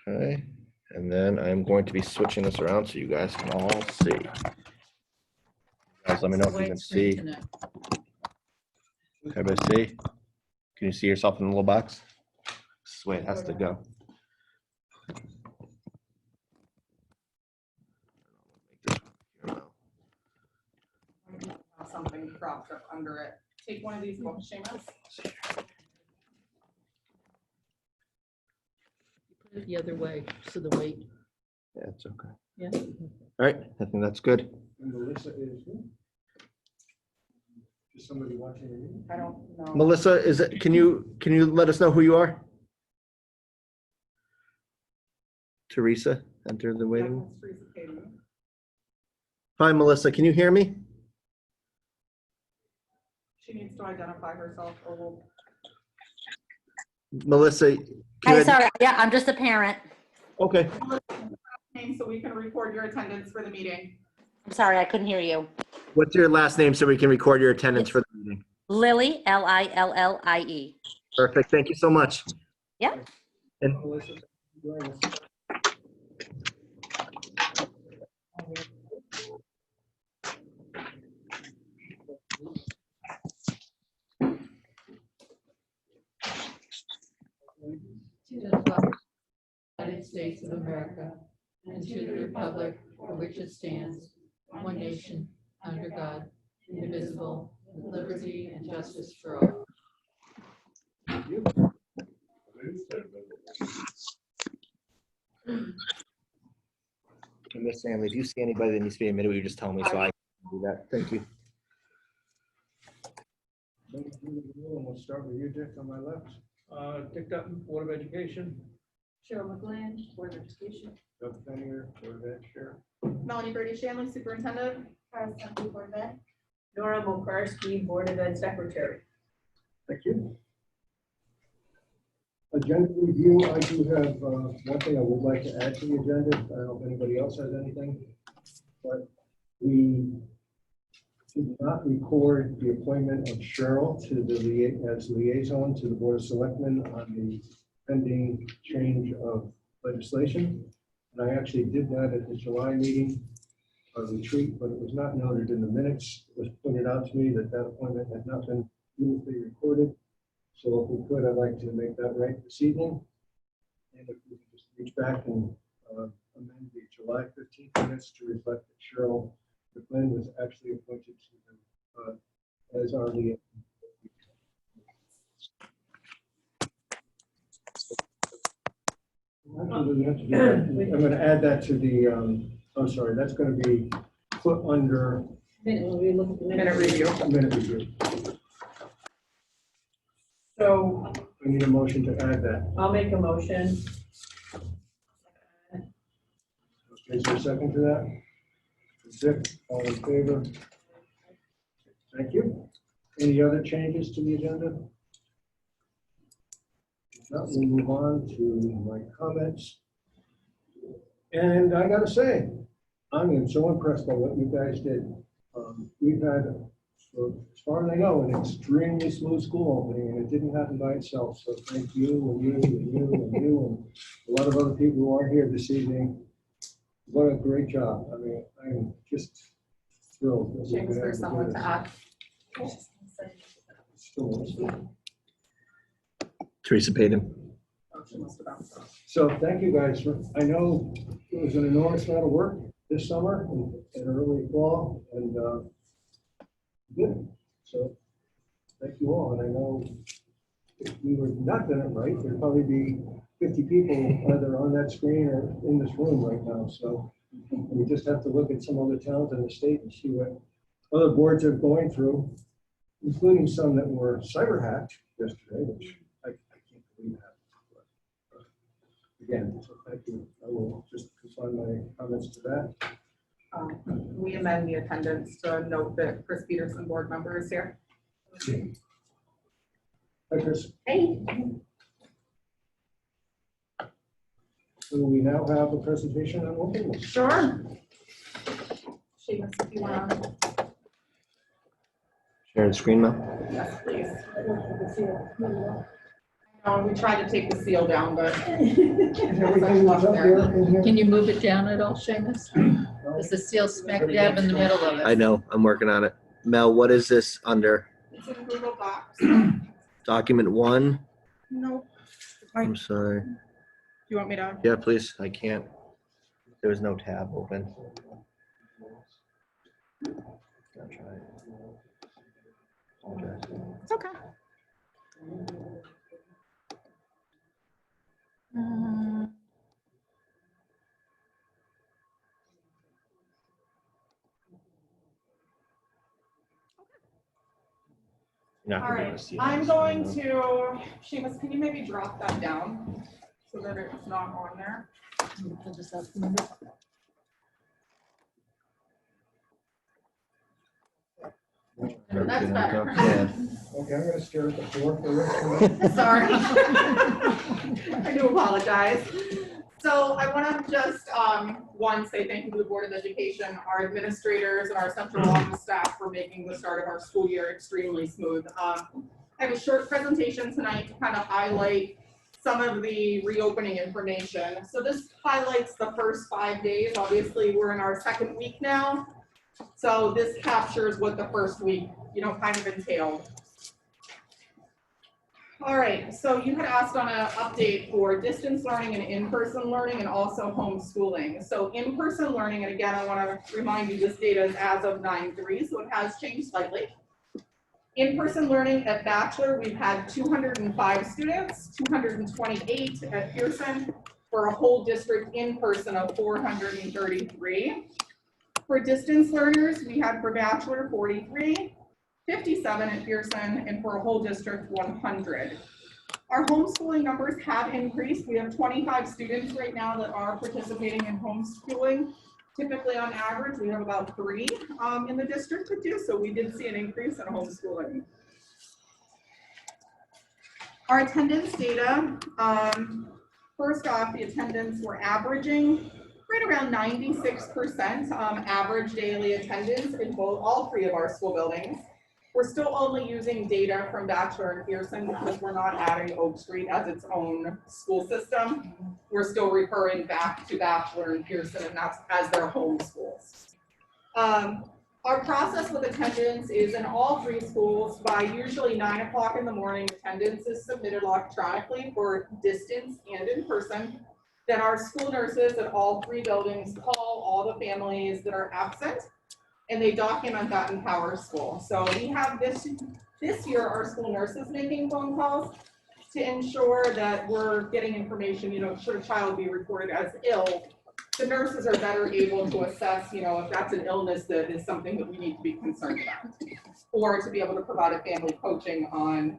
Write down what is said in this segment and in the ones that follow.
Okay, and then I'm going to be switching this around so you guys can all see. Guys, let me know if you can see. Everybody see? Can you see yourself in the little box? This is the way it has to go. Something propped up under it. Take one of these books, Seamus. Put it the other way, so the weight. Yeah, it's okay. Yeah. All right, I think that's good. And Melissa is who? Is somebody watching the meeting? I don't know. Melissa, is it? Can you let us know who you are? Teresa, enter the waiting room. Yeah, it's Teresa Katie. Hi, Melissa. Can you hear me? She needs to identify herself or we'll. Melissa. Hi, sorry. Yeah, I'm just a parent. Okay. So we can record your attendance for the meeting. I'm sorry, I couldn't hear you. What's your last name so we can record your attendance for the meeting? Lily, Lillie. Perfect. Thank you so much. Yeah. And Melissa, join us. To the flag, United States of America, and to the republic for which it stands, one nation, under God, indivisible, with liberty and justice for all. And Miss Stanley, if you see anybody that needs to be admitted, you just tell me so I can do that. Thank you. We'll start with you, Dick, on my left. Dick Dutton, Board of Education. Cheryl McGlynn, Board of Education. Doug Fenninger, Board of Ed Chair. Melanie Brady Shanley, Superintendent. Board of Ed. Nora Mokarski, Board of Ed Secretary. Thank you. Agenda review, I do have one thing I would like to add to the agenda. I don't know if anybody else has anything, but we did not record the appointment of Cheryl to the as liaison to the Board of Selectmen on the pending change of legislation. And I actually did that at the July meeting retreat, but it was not noted in the minutes. It was pointed out to me that that appointment had not been duly recorded. So if we could, I'd like to make that right this evening. And if we could just reach back and amend the July 15th minutes to reflect that Cheryl McGlynn was actually appointed to them as our liaison. Actually, we have to do that. I'm going to add that to the, I'm sorry, that's going to be put under Minute review. minute review. So I need a motion to add that. I'll make a motion. Okay, is there a second to that? Dick, all in favor? Thank you. Any other changes to the agenda? If not, we'll move on to my comments. And I gotta say, I am so impressed by what you guys did. We've had, as far as I know, an extremely smooth school opening, and it didn't happen by itself. So thank you, and you, and you, and you, and a lot of other people who aren't here this evening. What a great job. I mean, I'm just thrilled. that we've James, been there's able to do someone to this. add. Still- Teresa Payton. Oh, she must have bounced off. So thank you guys. I know it was an enormous amount of work this summer and early fall, and good. So thank you all. And I know if we were not done it right, there'd probably be 50 people either on that screen or in this room right now. So we just have to look at some other towns in the state and see what other boards are going through, including some that were cyber hacked yesterday, which I can't believe that. But, again, so thank you. I will just confine my comments to that. We amend the attendance to note that Chris Peterson, board member, is here. Hi, Chris. Hey. So we now have a presentation on openness. Sure. Seamus, if you want to. Share the screen now. Yes, please. We tried to take the seal down, but. Is everything up there in here? Can you move it down at all, Seamus? There's a seal smack dab in the middle of it. I know, I'm working on it. Mel, what is this under? It's in Google Docs. Document 1? Nope. I'm sorry. Do you want me to? Yeah, please, I can't. There was no tab open. I'll try it. Apologize. It's okay. You're not All gonna be able right, to see I'm this, going no. to, Seamus, can you maybe drop that down so that it's not on there? That's better. Yeah. Okay, I'm gonna stare at the floor for the rest of the night. Sorry. I do apologize. So I want to just, one, say thank you to the Board of Education, our administrators, and our central office staff for making the start of our school year extremely smooth. I have a short presentation tonight to kind of highlight some of the reopening information. So this highlights the first 5 days. Obviously, we're in our second week now. So this captures what the first week, kind of entailed. All right, so you had asked on an update for distance learning and in-person learning and also homeschooling. So in-person learning, and again, I want to remind you this data is as of 9/3, so it has changed slightly. In-person learning at Bachelor, we've had 205 students, 228 at Pearson, for a whole district in-person of 433. For distance learners, we had for Bachelor 43, 57 at Pearson, and for a whole district 100. Our homeschooling numbers have increased. We have 25 students right now that are participating in homeschooling. Typically, on average, we have about 3 in the district that do, so we did see an increase in homeschooling. Our attendance data, first off, the attendance we're averaging right around 96% average daily attendance in all 3 of our school buildings. We're still only using data from Bachelor and Pearson because we're not adding Oak Street as its own school system. We're still referring back to Bachelor and Pearson, and that's as their home schools. Our process with attendance is in all 3 schools by usually 9 o'clock in the morning. Attendance is submitted electronically for distance and in person. Then our school nurses at all 3 buildings call all the families that are absent, and they document that in Power School. So we have this year our school nurses making phone calls to ensure that we're getting information, should a child be reported as ill, the nurses are better able to assess, if that's an illness that is something that we need to be concerned about, or to be able to provide a family coaching on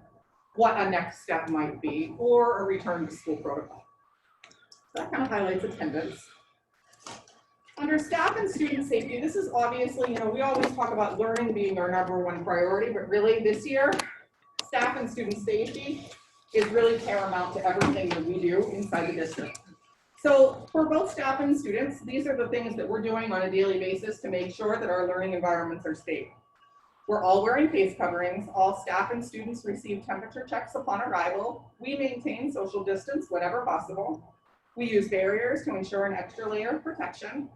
what a next step might be, or a return to school protocol. So that kind of highlights attendance. Under staff and student safety, this is obviously, we always talk about learning being our #1 priority, but really this year, staff and student safety is really paramount to everything that we do inside the district. So for both staff and students, these are the things that we're doing on a daily basis to make sure that our learning environments are safe. We're all wearing face coverings. All staff and students receive temperature checks upon arrival. We maintain social distance whenever possible. We use barriers to ensure an extra layer of protection.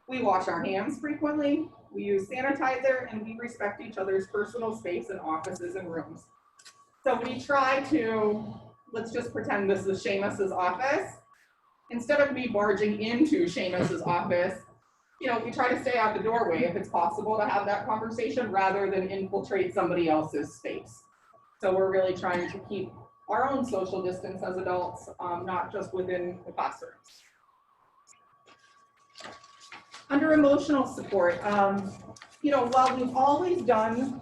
We wash our hands frequently. We use sanitizer, and we respect each other's personal space in offices and rooms. So we try to, let's just pretend this is Seamus's office. Instead of me barging into Seamus's office, we try to stay out the doorway if it's possible to have that conversation rather than infiltrate somebody else's space. So we're really trying to keep our own social distance as adults, not just within the classrooms. Under emotional support, while we've always done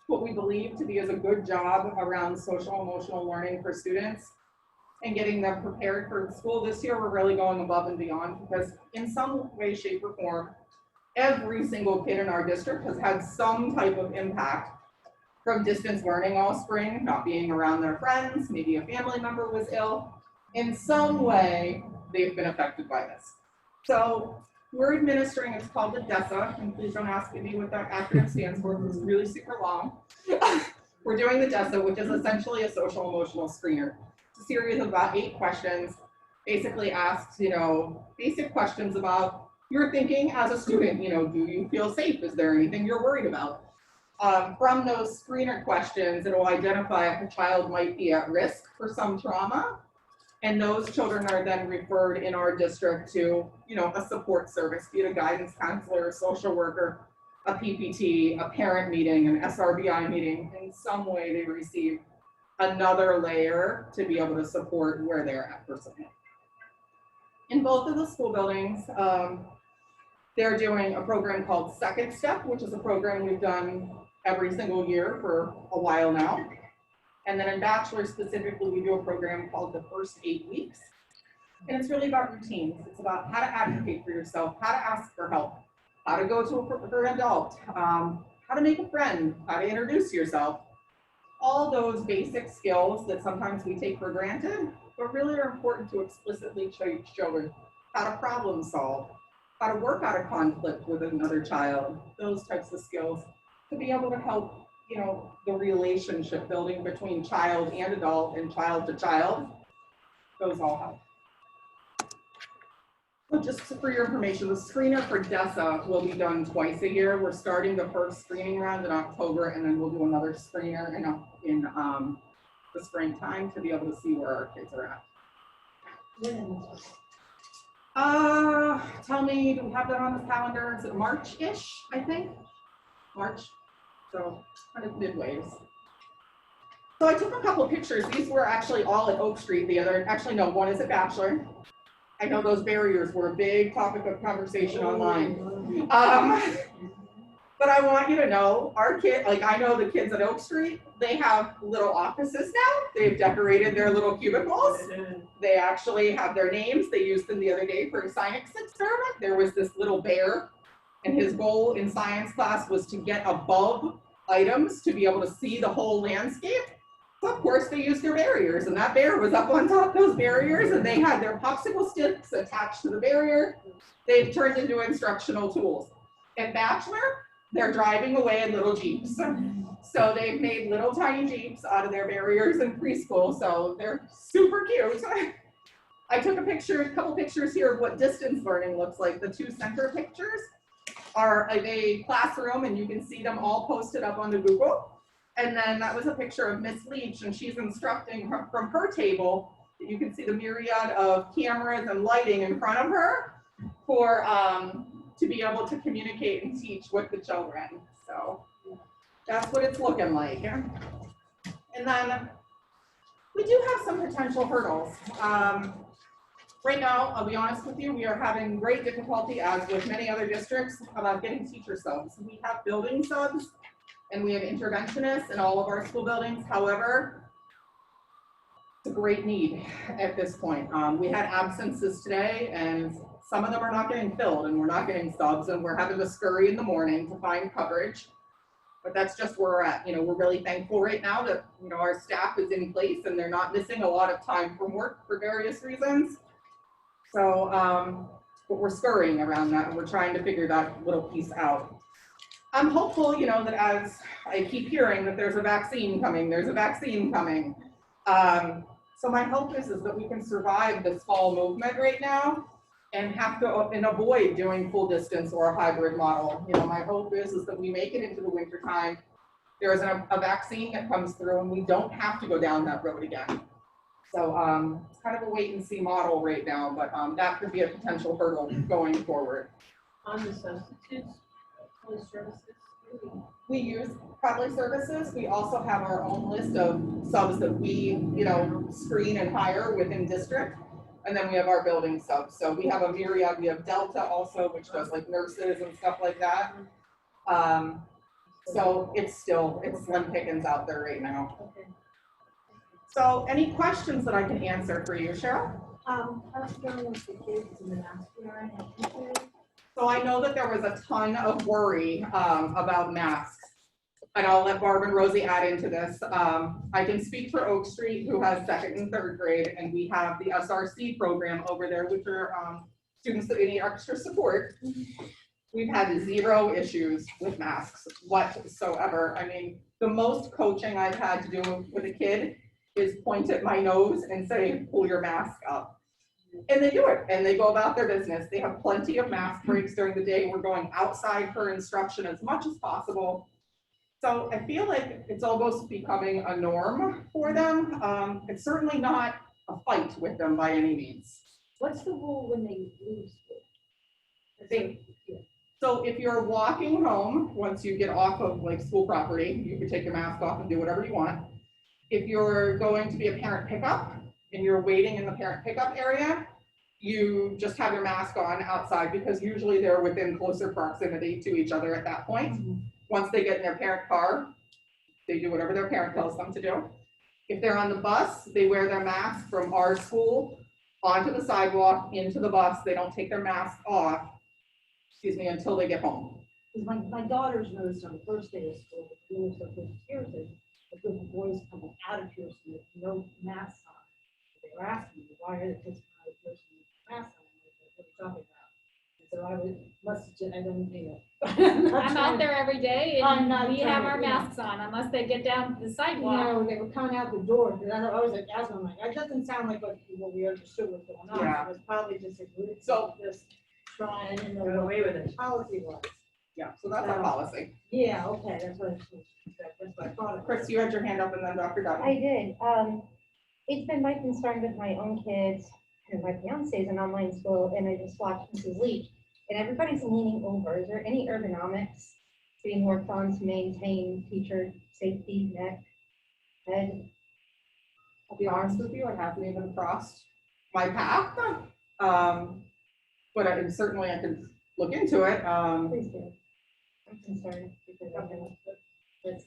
what we believe to be as a good job around social emotional learning for students and getting them prepared for school, this year we're really going above and beyond because in some way, shape, or form, every single kid in our district has had some type of impact from distance learning all spring, not being around their friends, maybe a family member was ill. In some way, they've been affected by this. So we're administering, it's called the DESA, and please don't ask me what that acronym stands for, because it's really super long. We're doing the DESA, which is essentially a social emotional screener. It's a series of about 8 questions. Basically asks, basic questions about your thinking as a student. Do you feel safe? Is there anything you're worried about? From those screener questions, it will identify if a child might be at risk for some trauma. And those children are then referred in our district to, a support service, be it a guidance counselor, a social worker, a PPT, a parent meeting, an SRBI meeting. In some way they receive another layer to be able to support where they're at personally. In both of the school buildings, they're doing a program called Second Step, which is a program we've done every single year for a while now. And then in Bachelor specifically, we do a program called the First 8 Weeks. And it's really about routines. It's about how to advocate for yourself, how to ask for help, how to go to an adult, how to make a friend, how to introduce yourself. All those basic skills that sometimes we take for granted, but really are important to explicitly show children how to problem solve, how to work out a conflict with another child, those types of skills to be able to help the relationship building between child and adult and child to child, those all help. So just for your information, the screener for DESA will be done twice a year. We're starting the first screening round in October, and then we'll do another screener in the springtime to be able to see where our kids are at. Tell me, do we have that on the calendar? Is it March-ish, I think? March. So kind of midways. So I took a couple of pictures. These were actually all at Oak Street. One is at Bachelor. I know those barriers were a big topic of conversation online. But I want you to know, I know the kids at Oak Street, they have little offices now. They've decorated their little cubicles. They actually have their names. They used them the other day for a science experiment. There was this little bear, and his goal in science class was to get above items to be able to see the whole landscape. So of course they used their barriers, and that bear was up on top of those barriers, and they had their popsicle sticks attached to the barrier. They've turned into instructional tools. At Bachelor, they're driving away in little Jeeps. So they've made little tiny Jeeps out of their barriers in preschool, so they're super cute. I took a couple pictures here of what distance learning looks like. The 2 center pictures are of a classroom, and you can see them all posted up on the Google. And then that was a picture of Miss Leach, and she's instructing from her table. You can see the myriad of cameras and lighting in front of her for to be able to communicate and teach with the children. So that's what it's looking like. And then we do have some potential hurdles. Right now, I'll be honest with you, we are having great difficulty, as with many other districts, about getting teacher subs. We have building subs and we have interventionists in all of our school buildings. However, it's a great need at this point. We had absences today, and some of them are not getting filled, and we're not getting subs, and we're having to scurry in the morning to find coverage. But that's just where we're at. We're really thankful right now that our staff is in place and they're not missing a lot of time from work for various reasons. So, but we're scurrying around that, and we're trying to figure that little piece out. I'm hopeful, that as I keep hearing that there's a vaccine coming. So my hope is that we can survive this fall movement right now and avoid doing full distance or a hybrid model. My hope is that we make it into the winter time. There is a vaccine that comes through, and we don't have to go down that road again. So it's kind of a wait and see model right now, but that could be a potential hurdle going forward. On the substitutes, on the services? We use Probably Services. We also have our own list of subs that we, screen and hire within district. And then we have our building subs. So we have a myriad. We have Delta also, which does like nurses and stuff like that. So it's slim pickings out there right now. Okay. So any questions that I can answer for you, Cheryl? How's it going with the kids in the mask wearing? So I know that there was a ton of worry about masks. And I'll let Barb and Rosie add into this. I can speak for Oak Street, who has 2nd and 3rd grade, and we have the SRC program over there, which are students that need extra support. We've had 0 issues with masks whatsoever. I mean, the most coaching I've had to do with a kid is point at my nose and say, pull your mask up. And they do it, and they go about their business. They have plenty of mask breaks during the day. We're going outside per instruction as much as possible. So I feel like it's almost becoming a norm for them. It's certainly not a fight with them by any means. What's the rule when they leave school? I think, so if you're walking home, once you get off of like school property, you can take your mask off and do whatever you want. If you're going to be a parent pickup and you're waiting in the parent pickup area, you just have your mask on outside because usually they're within closer proximity to each other at that point. Once they get in their parent car, they do whatever their parent tells them to do. If they're on the bus, they wear their mask from our school onto the sidewalk, into the bus. They don't take their mask off, until they get home. Because my daughter's noticed on the first day of school, the rules of the Pearson, the little boys coming out of Pearson with no masks on. They were asking me, why are the kids coming out of Pearson with masks on? I'm like, what are you talking about? And so I don't, I'm out there every day I'm not and we have trying to, our you know. masks on unless they get down to the sidewalk. No, they were coming out the door, because I was like, asking, I'm like, that doesn't sound like what we understood was going on. Yeah. It was probably just a group, So- just trying to know Get what away with it. the policy was. Yeah, so that's our policy. Yeah, okay, that's what I thought. Chris, you had your hand up and then Dr. I Dutton. did. It's been my concern with my own kids and my fiance's in online school, and I just watched Mrs. Leach, and everybody's leaning over. Is there any ergonomics being worked on to maintain teacher safety, neck, head? I'll be honest with you, I haven't even crossed my path. But I can look into it. Please do. I'm concerned because I've been,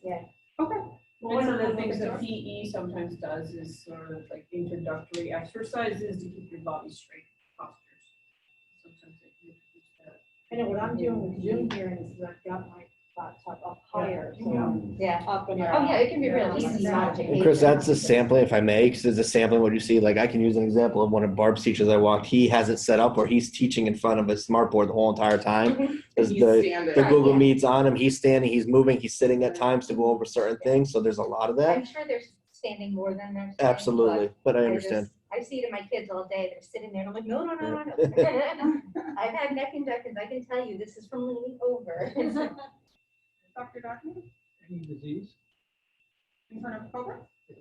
yeah. Okay. Well, one of the things that PE sometimes does is sort of like introductory exercises to keep your body straight postures. Sometimes they can introduce that. I know what I'm doing with Zoom here is I've got my laptop up higher, so Yeah. up and Yeah. up. Oh, yeah, it can be real easy. not to And Chris, that's a sampling, if I may, because it's a sampling what you see. Like I can use an example of one of Barb's teachers I walked. He has it set up where he's teaching in front of a smartboard the whole entire time. There's He's the standing. Google Yeah. Meet's on him. He's standing, he's moving, he's sitting at times to go over certain things. So there's a lot of that. I'm sure they're standing more than they're standing. Absolutely, but I I understand. I see it in my kids all day. They're sitting there and I'm like, no. I've had neck injections. I can tell you, this is from leaning over. Dr. Dutton, Any disease? in front of COVID? Yes.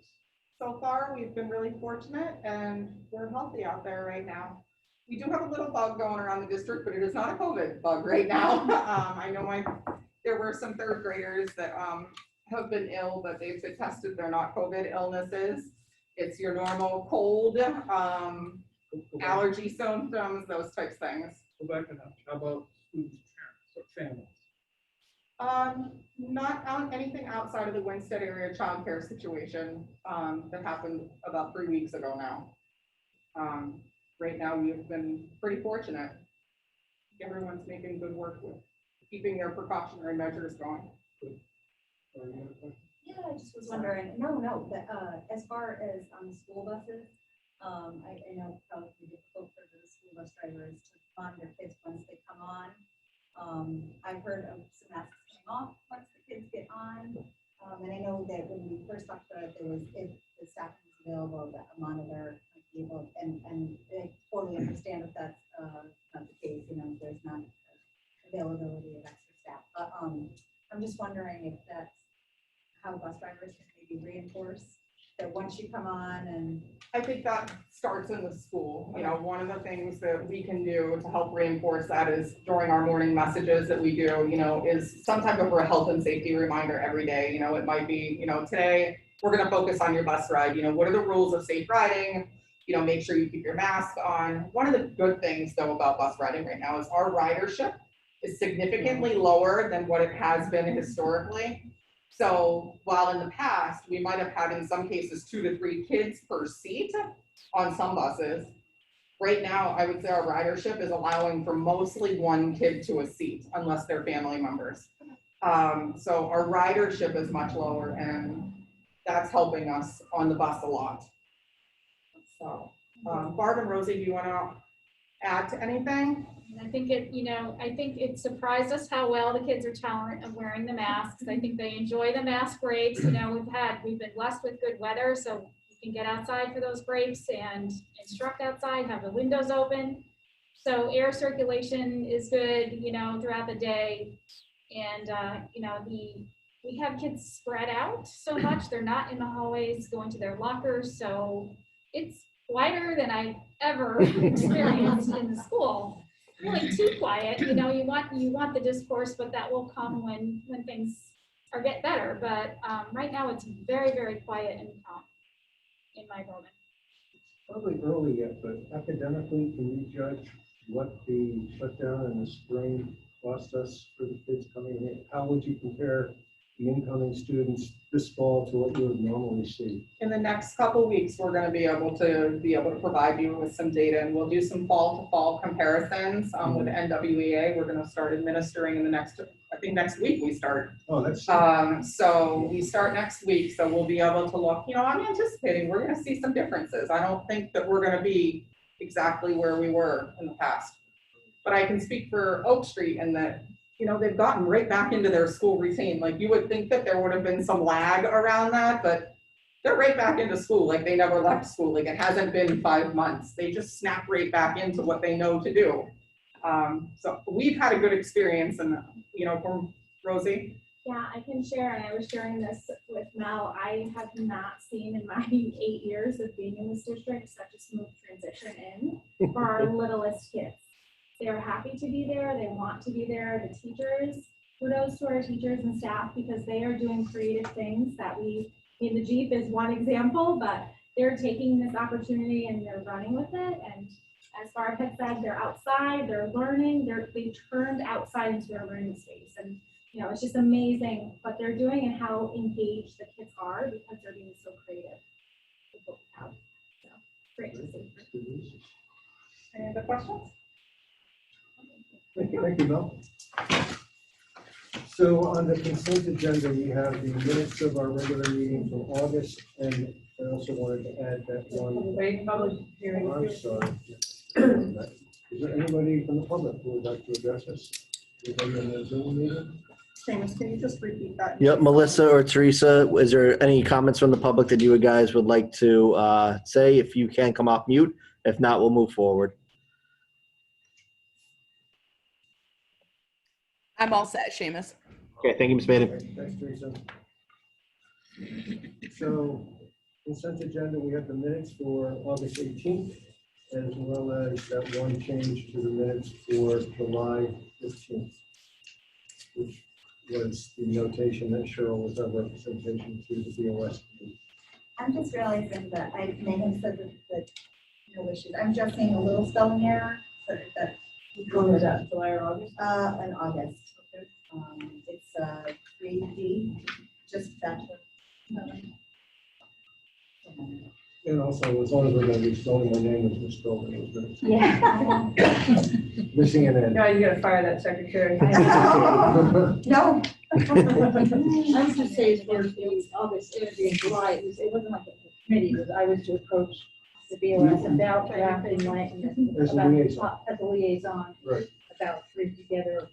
So far, we've been really fortunate and we're healthy out there right now. We do have a little bug going around the district, but it is not a COVID bug right now. I know there were some third graders that have been ill, but they've been tested. They're not COVID illnesses. It's your normal cold, Go back- allergy symptoms, those types of things. Go back and how about students' parents or families? Not on anything outside of the Winchester area childcare situation that happened about 3 weeks ago now. Right now, we've been pretty fortunate. Everyone's making good work with keeping their precautionary measures going. Or any other questions? Yeah, I just was wondering, no, but as far as on the school buses, I know it's probably difficult for the school bus drivers to find their kids once they come on. I've heard of some masks coming off once the kids get on. And I know that when we first talked about it, there was, if the staff was available, that a monitor might be able, and I totally understand if that's not the case, you know, if there's not availability of extra staff. But I'm just wondering if that's how bus drivers can maybe reinforce that once you come on and. I think that starts in the school. You know, one of the things that we can do to help reinforce that is during our morning messages that we do, you know, is some type of a health and safety reminder every day. You know, it might be, you know, today we're going to focus on your bus ride. You know, what are the rules of safe riding? You know, make sure you keep your mask on. One of the good things though about bus riding right now is our ridership is significantly lower than what it has been historically. So while in the past, we might have had in some cases 2 to 3 kids per seat on some buses, right now, I would say our ridership is allowing for mostly 1 kid to a seat, unless they're family members. So our ridership is much lower and that's helping us on the bus a lot. So Barb and Rosie, do you want to add to anything? And I think it surprised us how well the kids are tolerant of wearing the masks. I think they enjoy the mask breaks. You know, we've been blessed with good weather, so we can get outside for those breaks and instruct outside, have the windows open. So air circulation is good, you know, throughout the day. And, you know, we have kids spread out so much. They're not in the hallways going to their lockers. So it's quieter than I've ever experienced in the school. Really too quiet, you know, you want the discourse, but that will come when things are get better. But right now it's very, very quiet and calm in my building. Probably early yet, but academically, can you judge what the shutdown in the spring cost us for the kids coming in? How would you compare the incoming students this fall to what you would normally see? In the next couple weeks, we're gonna be able to provide you with some data, and we'll do some fall-to-fall comparisons with NWEA. We're gonna start administering in the next, I think next week we start. Oh, that's. So we start next week, so we'll be able to look, you know, I'm anticipating we're gonna see some differences. I don't think that we're gonna be exactly where we were in the past. But I can speak for Oak Street in that, you know, they've gotten right back into their school routine. Like you would think that there would have been some lag around that, but they're right back into school. Like they never left school. Like it hasn't been 5 months. They just snap right back into what they know to do. So we've had a good experience, and you know, from Rosie. Yeah, I can share, and I was sharing this with Mel. I have not seen in my 8 years of being in this district such a smooth transition in for our littlest kids. They're happy to be there. They want to be there. The teachers, kudos to our teachers and staff, because they are doing creative things that the Jeep is one example, but they're taking this opportunity and they're running with it. And as Barb had said, they're outside, they're learning, they've turned outside into their learning space. And, you know, it's just amazing what they're doing and how engaged the kids are because they're being so creative with what we have. So, great to see. Any other questions? Thank you, Mel. So on the consent agenda, we have the minutes of our regular meeting from August, and I also wanted to add that one. Wait, public hearing. I'm sorry. Is there anybody from the public who would like to address us? Anybody in the Zoom meeting? Seamus, can you just repeat that? Yep, Melissa or Teresa, is there any comments from the public that you guys would like to say? If you can, come off mute. If not, we'll move forward. I'm all set, Seamus. Okay, thank you, Ms. Baden. Thanks, Teresa. So consent agenda, we have the minutes for August 18th, as well as that one change to the minutes for July 15th, which was the notation that Cheryl was our representation to the BOS committee. I'm just realizing that I may have said that no issues. I'm just seeing a little spelling error, so that. When was that, July or August? In August. It's 3D, just bachelor. And also, as long as we're going to be spelling my name was misspelled, it was good. Yeah. Missing an N. No, you gotta fire that secretary. No. I would just say as far as the August, in July, it wasn't like a committee, it was, I was to approach the BOS about drafting my, As a liaison. as a liaison, Right. about putting together.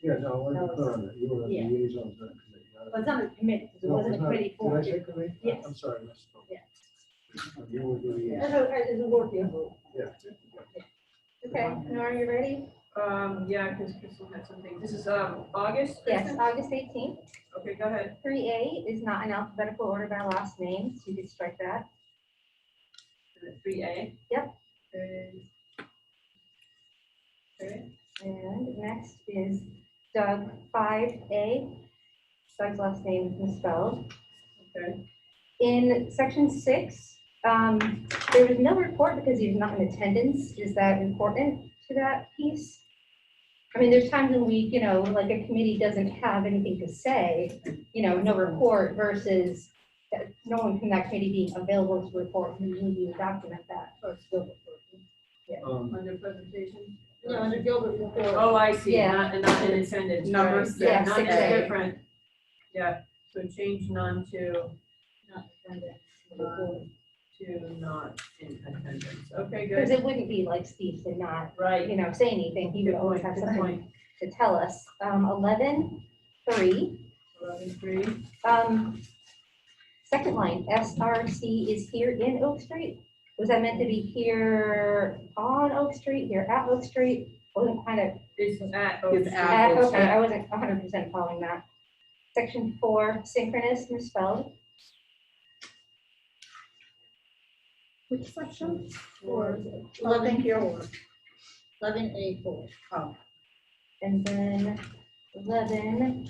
Yeah, no, I wanted to put on that. You were the Yeah. liaison to that committee. Well, it's not a committee, because it wasn't a committee Did formed. I say committee? Yes. I'm sorry, I misspoke. Yeah. You were the liaison. It's a working group. Yeah. Okay, Nora, you ready? Yeah, because Crystal had something. This is, August? Yes, August 18th. Okay, go ahead. 3A is not in alphabetical order by last name, so you could strike that. 3A? Yep. Okay. And next is Doug 5A. Doug's last name is misspelled. Okay. In section 6, there was no report because he's not in attendance. Is that important to that piece? I mean, there's times in the week, you know, like a committee doesn't have anything to say, you know, no report versus that no one from that committee being available to report and you document that. Or still report. Yeah. Under presentation? No, under Gilbert report. Oh, I see. Yeah. Not in attendance. Number right. six. Yeah, Yeah, none 6A. is different. Yeah, so change none to, Not attendance. none to not in attendance. Okay, Because good. it wouldn't be like Steve to not, Right. you know, say anything. He would Good always point, have good something point. to tell us. 11, 3. 11-3. Second line, SRC is here in Oak Street. Was that meant to be here on Oak Street, here at Oak Street? Wasn't kind of, It's at. It's at Oak okay, I wasn't 100% following that. Section 4, synchronous misspelled. Which section? Or Oh, thank you. 11A4. Oh, And then 11A7.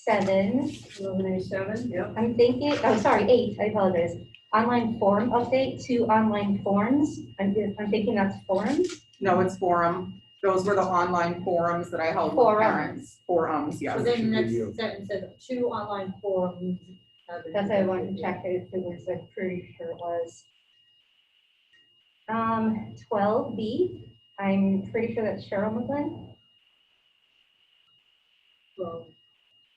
11A7, yep. I'm thinking, oh, sorry, 8, I apologize. Online form update to online forms. I'm thinking that's forums. no, it's forum. Those were the online forums that I held with Forums. parents. Forums, yes. So then the Video. next sentence says 2 online forums. That's why I wanted to check if it was, I'm pretty sure it was. 12B, I'm pretty sure that's Cheryl McGlynn, Well,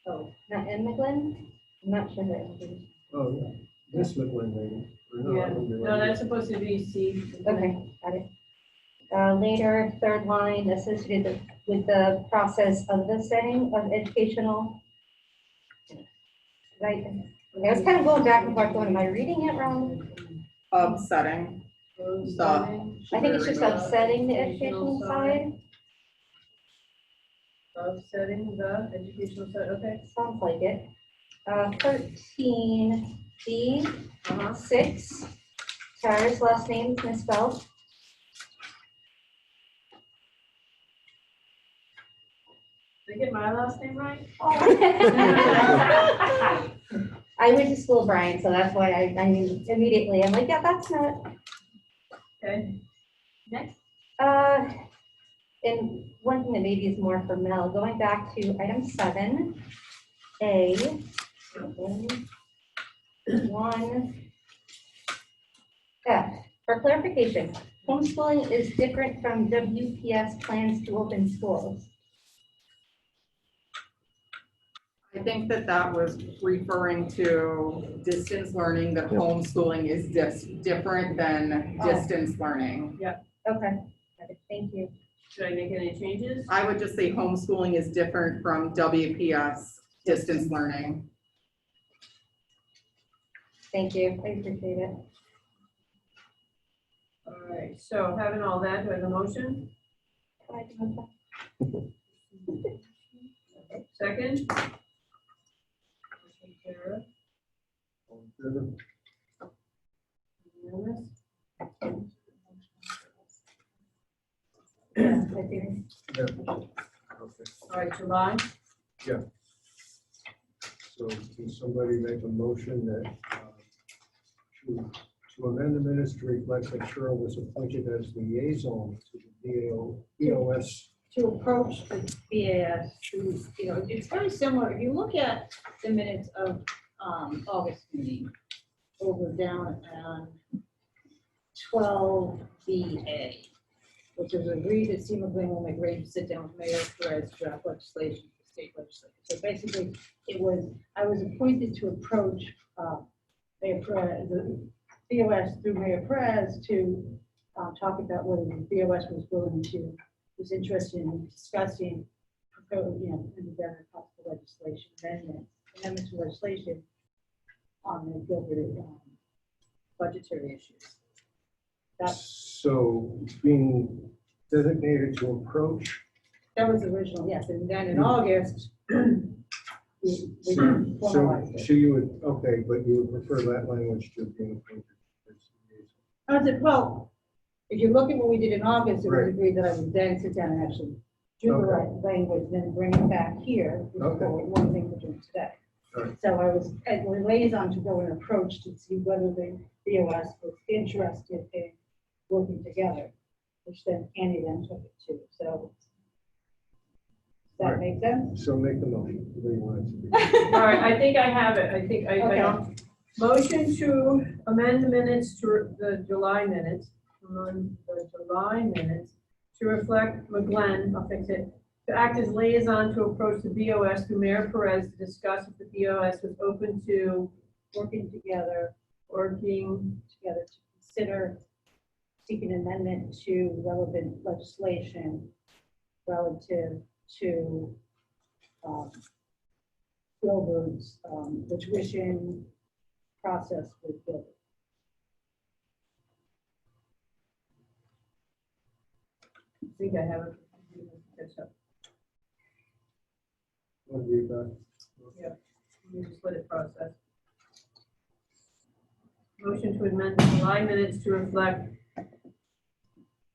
oh, not M. McGlynn. I'm not sure that. Oh, yeah. Miss McLean, maybe. Or no, Yeah, I don't know. no, that's supposed to be C. Okay, got it. Later, third line, associated with the process of the setting of educational. Right, I was kind of going back and forth, going, am I reading it wrong? Upsetting. I think it's just upsetting the educational side. Upsetting the educational side, okay. Sounds like it. 13B, 6, Tara's last name is misspelled. Did I get my last name right? I went to school, Brian, so that's why I knew immediately. I'm like, yeah, that's not. Okay. Next. And one thing that maybe is more for Mel, going back to item 7A, 1F. For clarification, homeschooling is different from WPS plans to open schools. I think that was referring to distance learning, that homeschooling is different than distance learning. Okay, got it. Thank you. Should I make any changes? I would just say homeschooling is different from WPS distance learning. Thank you. I appreciate it. All right, so having all that, do I have a motion? Second? Tara? All in favor? Unanimous? Yeah, I do. Yeah. Okay. All right, July? So can somebody make a motion that to amend the minutes to reflect that Cheryl was appointed as liaison to the BOS? to approach the BAS, to, it's very similar. If you look at the minutes of August meeting, over down on 12BA, which is agreed that Steve McLean will make ready to sit down with Mayor Perez to draft legislation for state legislature. So basically, I was appointed to approach Mayor Perez, the BOS through Mayor Perez to talk about whether the BOS was interested in discussing, in the better possible legislation amendments to legislation on the Gilbert budgetary issues. So being designated to approach. That was the original, yes, and then in August, we So formalized it. so you would, okay, but you would prefer that language to being appointed as liaison. I said, well, if you look at what we did in August, it was Right. agreed that I would then sit down and actually do the Okay. right language, then bring it back here, which is Okay. one thing we're doing today. All right. So I was at liaison to go and approach to see whether the BOS was interested in working together, which then Annie then took it to. So does that make sense? So make the motion, the way you want it to be. All right, I think I have it. I think I Okay. motion to amend the minutes to the July minutes, to reflect McGlenn, I'll fix it, to act as liaison to approach the BOS through Mayor Perez to discuss if the BOS was open to Working together to consider seeking amendment to relevant legislation relative to Gilbert's, the tuition process with Gilbert. I think I have it. Catch up. What have you got? You just let it process. Motion to amend the July minutes to reflect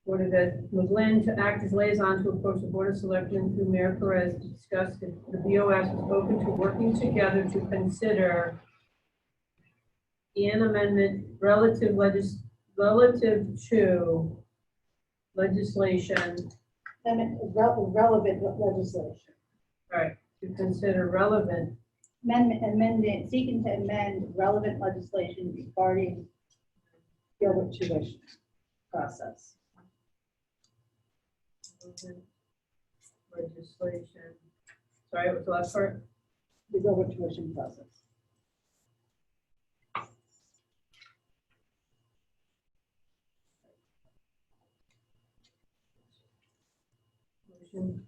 what it is, McGlynn to act as liaison to approach the Board of Selectmen through Mayor Perez to discuss if the BOS is open to working together to consider an amendment relative to legislation, And relevant legislation. right, to consider relevant Seeking to amend relevant legislation regarding Gilbert tuition process. legislation. Sorry, what's the last part? The Gilbert tuition process. Motion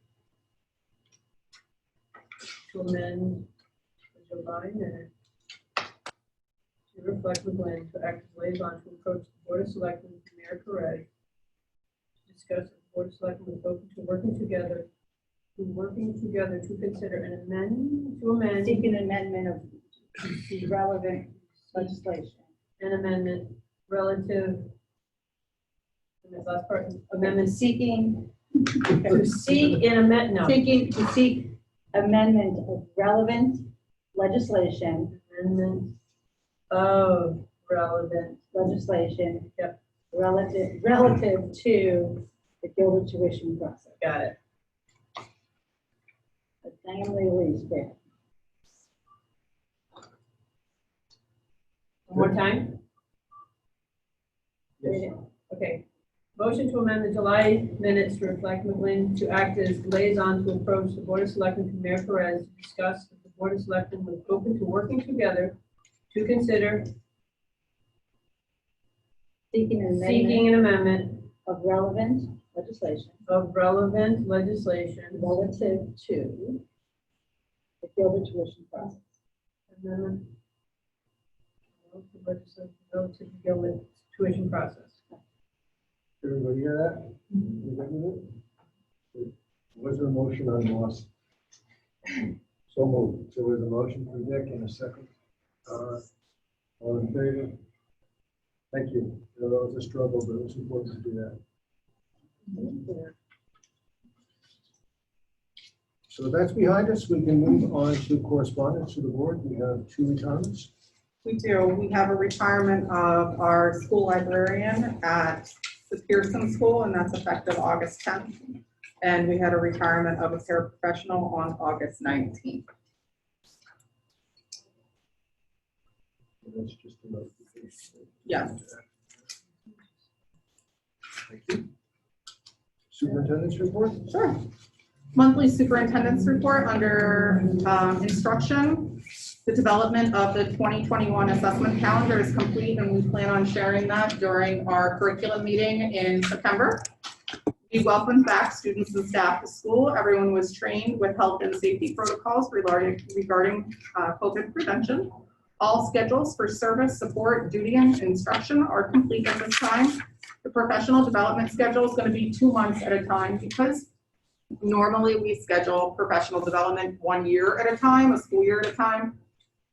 to amend the July minute to reflect McGlynn to act as liaison to approach the Board of Selectmen with Mayor Perez to discuss if the Board of Selectmen is open to working together to consider Seek an amendment of relevant legislation. an amendment relative, and this last part, amendment Seeking to seek an amendment, no. to seek amendment of relevant legislation. Amendment of relevant. Legislation. Yep. Relative to the Gilbert tuition process. Got it. A family lease grant. One more time? Yes. Okay. Motion to amend the July minutes to reflect McGlynn to act as liaison to approach the Board of Selectmen through Mayor Perez to discuss if the Board of Selectmen was open to working together to consider Seeking an amendment seeking an amendment of relevant legislation relative to the Gilbert tuition process. amendment relative to the Gilbert tuition process. Everybody hear that? You good with it? Was there a motion on Moss? So moved. So there's a motion from Dick in a second. All in favor? Thank you. I know that was a struggle, but it was important to do that. So that's behind us. We can move on to correspondence to the board. We have 2 retirements. We do. We have a retirement of our school librarian at the Pearson School, and that's effective August 10th. And we had a retirement of a paraprofessional on August 19th. That's just a notification. Yes. Thank you. Superintendent's report? Sure. Monthly superintendent's report under instruction. The development of the 2021 assessment calendar is complete, and we plan on sharing that during our curriculum meeting in September. We welcomed back students and staff to school. Everyone was trained with health and safety protocols regarding COVID prevention. All schedules for service, support, duty, and instruction are complete at this time. The professional development schedule is going to be 2 months at a time because normally we schedule professional development 1 year at a time, a school year at a time.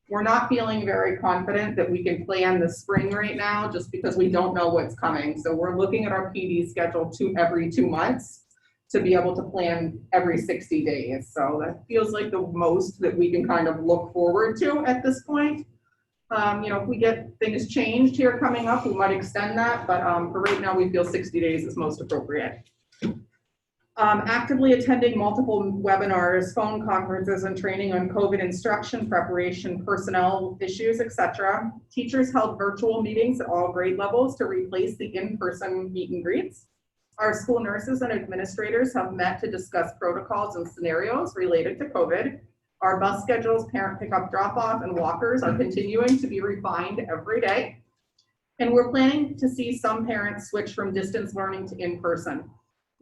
We're not feeling very confident that we can plan the spring right now just because we don't know what's coming. So we're looking at our PD schedule every 2 months to be able to plan every 60 days. So that feels like the most that we can kind of look forward to at this point. If we get things changed here coming up, we might extend that, but for right now, we feel 60 days is most appropriate. Actively attending multiple webinars, phone conferences, and training on COVID instruction, preparation, personnel issues, etc. Teachers held virtual meetings at all grade levels to replace the in-person meet and greets. Our school nurses and administrators have met to discuss protocols and scenarios related to COVID. Our bus schedules, parent pickup, drop-off, and walkers are continuing to be refined every day. And we're planning to see some parents switch from distance learning to in-person.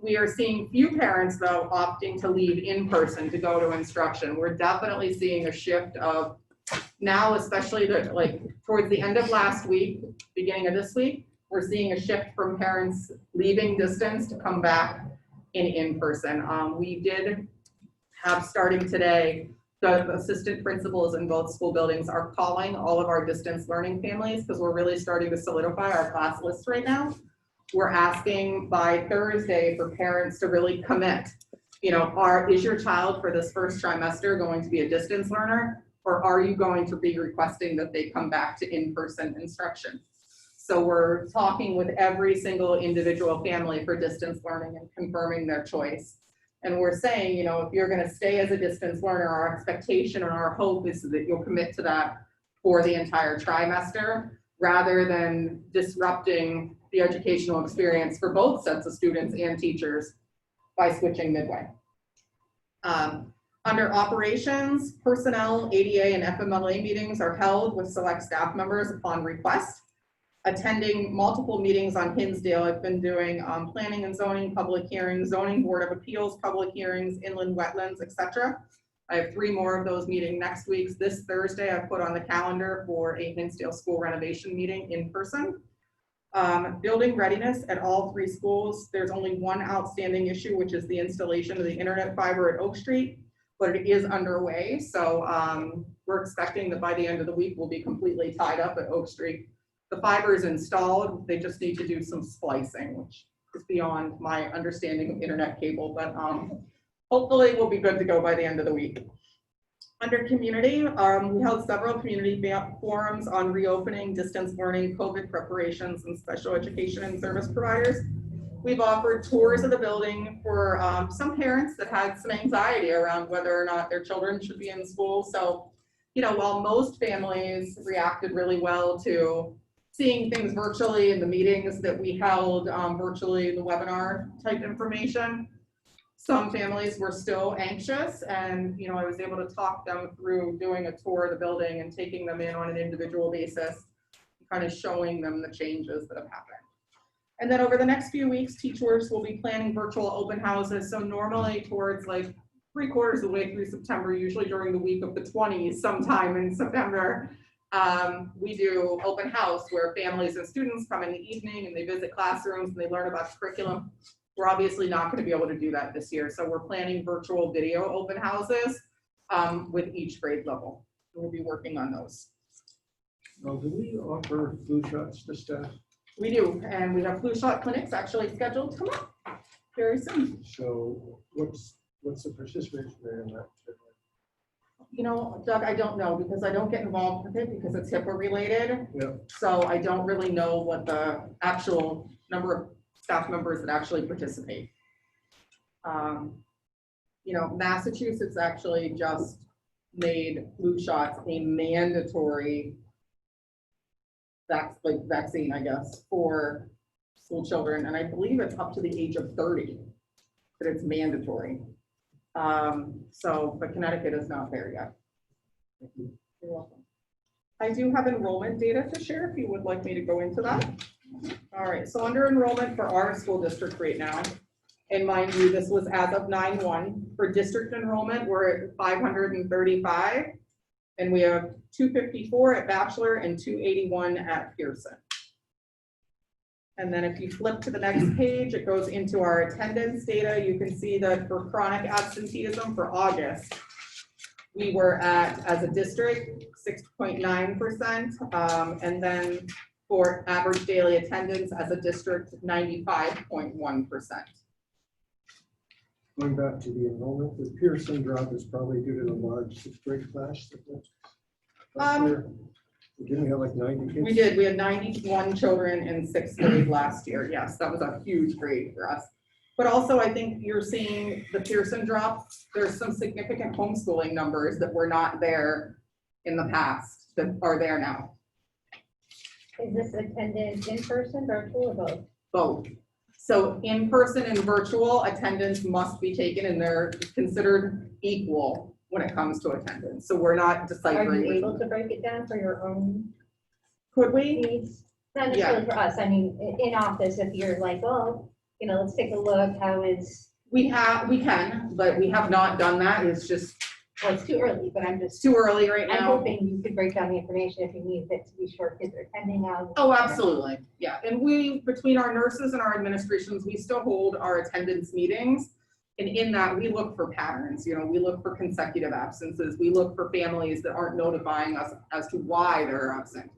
We are seeing few parents, though, opting to leave in person to go to instruction. We're definitely seeing a shift of now, especially like towards the end of last week, beginning of this week, we're seeing a shift from parents leaving distance to come back in person. We did have, starting today, the assistant principals in both school buildings are calling all of our distance learning families because we're really starting to solidify our class list right now. We're asking by Thursday for parents to really commit. You know, is your child for this first trimester going to be a distance learner, or are you going to be requesting that they come back to in-person instruction? So we're talking with every single individual family for distance learning and confirming their choice. And we're saying, you know, if you're going to stay as a distance learner, our expectation and our hope is that you'll commit to that for the entire trimester, rather than disrupting the educational experience for both sets of students and teachers by switching midway. Under operations, personnel, ADA, and FMLA meetings are held with select staff members upon request. Attending multiple meetings on Hinsdale, I've been doing planning and zoning public hearings, zoning board of appeals public hearings, inland wetlands, etc. I have 3 more of those meeting next week. This Thursday, I've put on the calendar for a Hinsdale school renovation meeting in person. Building readiness at all 3 schools. There's only one outstanding issue, which is the installation of the internet fiber at Oak Street, but it is underway. So we're expecting that by the end of the week, we'll be completely tied up at Oak Street. The fiber is installed. They just need to do some splicing, which is beyond my understanding of internet cable, but hopefully we'll be good to go by the end of the week. Under community, we held several community forums on reopening, distance learning, COVID preparations, and special education and service providers. We've offered tours of the building for some parents that had some anxiety around whether or not their children should be in school. So, you know, while most families reacted really well to seeing things virtually in the meetings that we held virtually, the webinar type information, some families were still anxious, and you know, I was able to talk them through doing a tour of the building and taking them in on an individual basis, kind of showing them the changes that have happened. And then over the next few weeks, teachers will be planning virtual open houses. So normally towards like 3/4 of the way through September, usually during the week of the 20s, sometime in September, we do open house where families and students come in the evening and they visit classrooms and they learn about the curriculum. We're obviously not going to be able to do that this year. So we're planning virtual video open houses with each grade level. We'll be working on those. Now, do we offer flu shots to staff? We do, and we have flu shot clinics actually scheduled to come up very soon. So what's the participation rate in that? You know, Doug, I don't know because I don't get involved with it because it's HIPAA related. Yeah. So I don't really know what the actual number of staff members that actually participate. You know, Massachusetts actually just made flu shots a mandatory vaccine, I guess, for school children. And I believe it's up to the age of 30 that it's mandatory. But Connecticut is not there yet. You're welcome. I do have enrollment data to share if you would like me to go into that. All right, so under enrollment for our school district right now, and mind you, this was as of 9/1. For district enrollment, we're at 535, and we have 254 at Bachelor and 281 at Pearson. And then if you flip to the next page, it goes into our attendance data. You can see that for chronic absenteeism for August, we were at, as a district, 6.9%. And then for average daily attendance as a district, 95.1%. Going back to the enrollment, the Pearson drop is probably due to the large 6th grade class. Didn't we have like 90 kids? We did. We had 91 children in 6th grade last year. Yes, that was a huge grade for us. But also, I think you're seeing the Pearson drop. There's some significant homeschooling numbers that were not there in the past that are there now. Is this attendance in person, virtual, or both? Both. So in person and virtual attendance must be taken, and they're considered equal when it comes to attendance. So we're not deciphering. Are you able to break it down for your own Could we? needs? Not necessarily for us. I mean, in office, if you're like, oh, let's take a look, how is, We can, but we have not done that. It's just, well, it's too early, but I'm it's just, too early right I'm now. hoping you could break down the information if you need it to be sure kids are attending now. Oh, absolutely. Yeah. And we, between our nurses and our administrations, we still hold our attendance meetings. And in that, we look for patterns, we look for consecutive absences. We look for families that aren't notifying us as to why they're absent.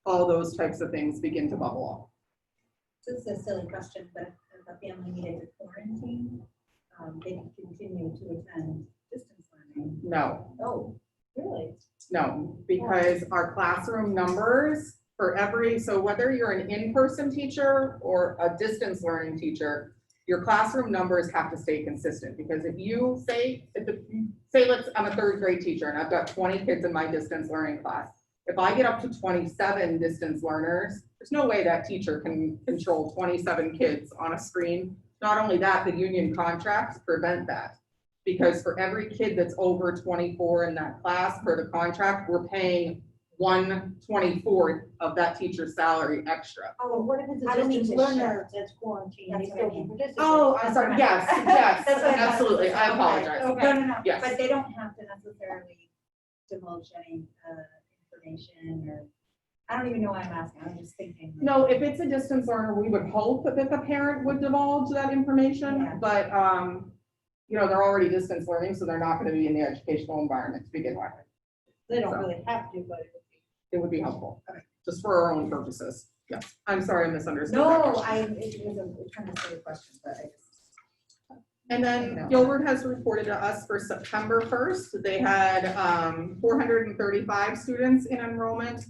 All those types of things begin to bubble up. This is a silly question, but if a family needed to quarantine, they can continue to attend distance learning. No, Oh, really? no, because our classroom numbers for so whether you're an in-person teacher or a distance learning teacher, your classroom numbers have to stay consistent, because if you say, I'm a third grade teacher and I've got 20 kids in my distance learning class. If I get up to 27 distance learners, there's no way that teacher can control 27 kids on a screen. Not only that, the union contracts prevent that, because for every kid that's over 24 in that class per the contract, we're paying 1/24 of that teacher's salary extra. Oh, what if it's I a don't mean distance to learner that's quarantined? That's They what I still mean. can participate. Oh, I'm sorry. Yes, yes, That's what I thought. absolutely. I Okay, apologize. okay. No, Yes. but they don't have to necessarily divulge any information, or, I don't even know why I'm asking, I'm just thinking. No, if it's a distance learner, we would hope that the parent would divulge that information, Yeah. but, they're already distance learning, so they're not going to be in the educational environment to begin with. They don't really have to, but It would be helpful, just for our own purposes. Yes, I'm sorry, I misunderstood. that No, question. it was a kind of silly question, but I just. And then Gilbert has reported to us for September 1st, they had 435 students in enrollment,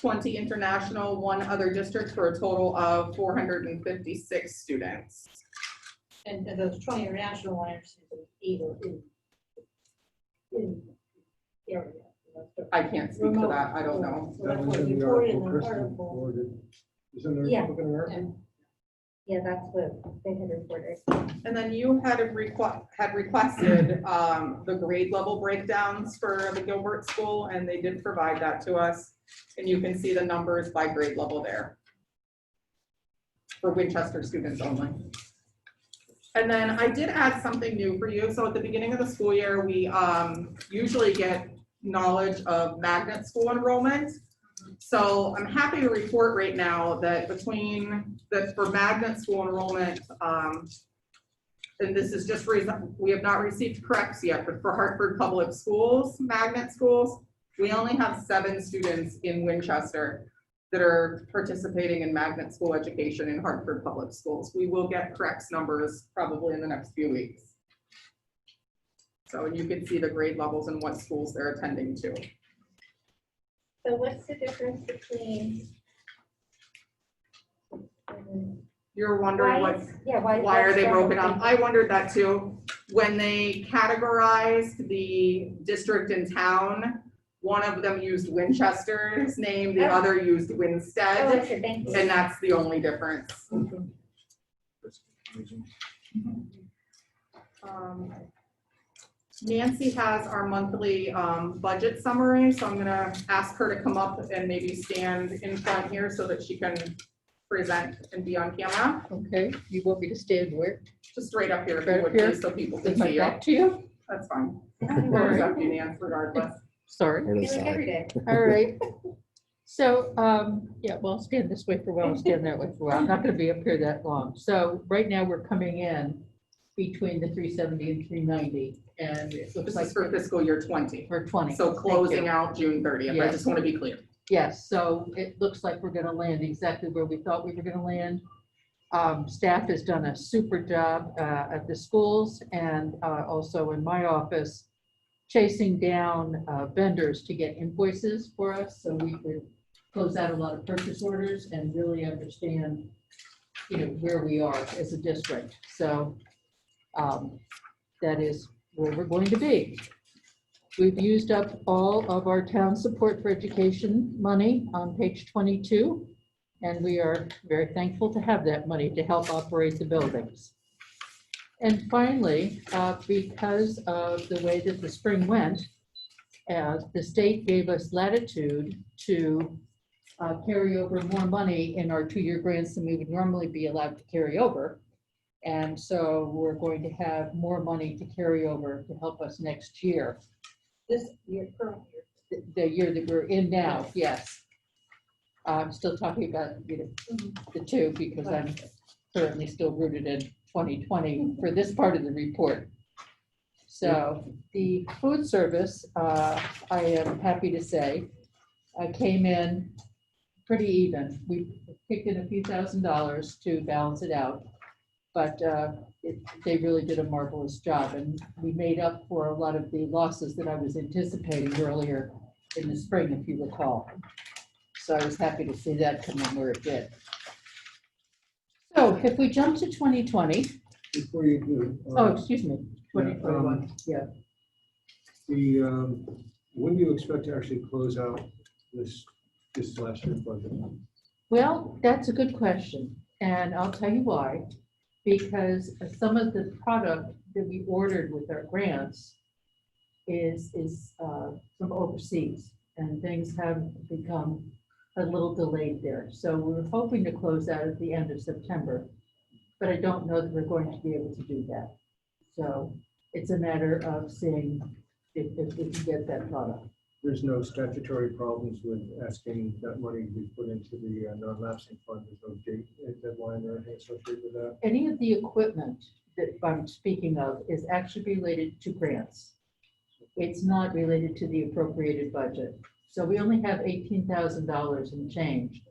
20 international, 1 other district, for a total of 456 students. and those 20 international ones, either in area. I can't speak to that, I don't know. So That that's was what in you the reported in article, the Kristen article. forwarded. Is in the Yeah. Republican American? Yeah, that's what they had reported. And then you had requested the grade level breakdowns for the Gilbert School, and they did provide that to us. And you can see the numbers by grade level there for Winchester students only. And then I did add something new for you. So at the beginning of the school year, we usually get knowledge of magnet school enrollment. So I'm happy to report right now that for magnet school enrollment, and this is just we have not received corrects yet, but for Hartford Public Schools, magnet schools, we only have 7 students in Winchester that are participating in magnet school education in Hartford Public Schools. We will get corrects numbers probably in the next few weeks. So you can see the grade levels and what schools they're attending to. So what's the difference between? You're wondering Why why are they broken up? I wondered that too. When they categorized the district and town, one of them used Winchester's name, the Oh. other used Oh, Winstead, okay, thank you. and that's the only difference. Nancy has our monthly budget summary, so I'm gonna ask her to come up and maybe stand in front here so that she can present and be on camera. Okay, you want me to stand where? Just right up here, if Right you up would here? please, so people can Is my see you. back to you? That's fine. All We'll right. accept you, Nancy, regardless. Sorry. Or the Like side. every day. All right. So, yeah, well, I'll stand this way for a while, I'll stand that way for a while. I'm not gonna be up here that long. So right now, we're coming in between the 370 and 390, and it looks This like is for fiscal year 20. for 20. So Thank closing you. out June 30th. I Yes. just want to be clear. Yes, so it looks like we're gonna land exactly where we thought we were gonna land. Staff has done a super job at the schools and also in my office, chasing down vendors to get invoices for us, so we could close out a lot of purchase orders and really understand, where we are as a district. So that is where we're going to be. We've used up all of our town support for education money on page 22, and we are very thankful to have that money to help operate the buildings. And finally, because of the way that the spring went, the state gave us latitude to carry over more money in our 2-year grants than we would normally be allowed to carry over. And so we're going to have more money to carry over to help us next year, This year, current year. the year that we're in now, yes. I'm still talking about, the two because I'm currently still rooted in 2020 for this part of the report. So the food service, I am happy to say, came in pretty even. We kicked in a few $1,000s to balance it out, but they really did a marvelous job, and we made up for a lot of the losses that I was anticipating earlier in the spring, if you recall. So I was happy to see that come in where it did. So if we jump to 2020, Before you do. excuse me, 2021, yeah. When do you expect to actually close out this last year's budget? Well, that's a good question, and I'll tell you why. Because some of the product that we ordered with our grants is from overseas, and things have become a little delayed there. So we were hoping to close out at the end of September, but I don't know that we're going to be able to do that. So it's a matter of seeing if we can get that product. There's no statutory problems with asking that money to be put into the non-lapsing fund. There's no date deadline or anything associated with that. Any of the equipment that I'm speaking of is actually related to grants. It's not related to the appropriated budget. So we only have $18,000 in change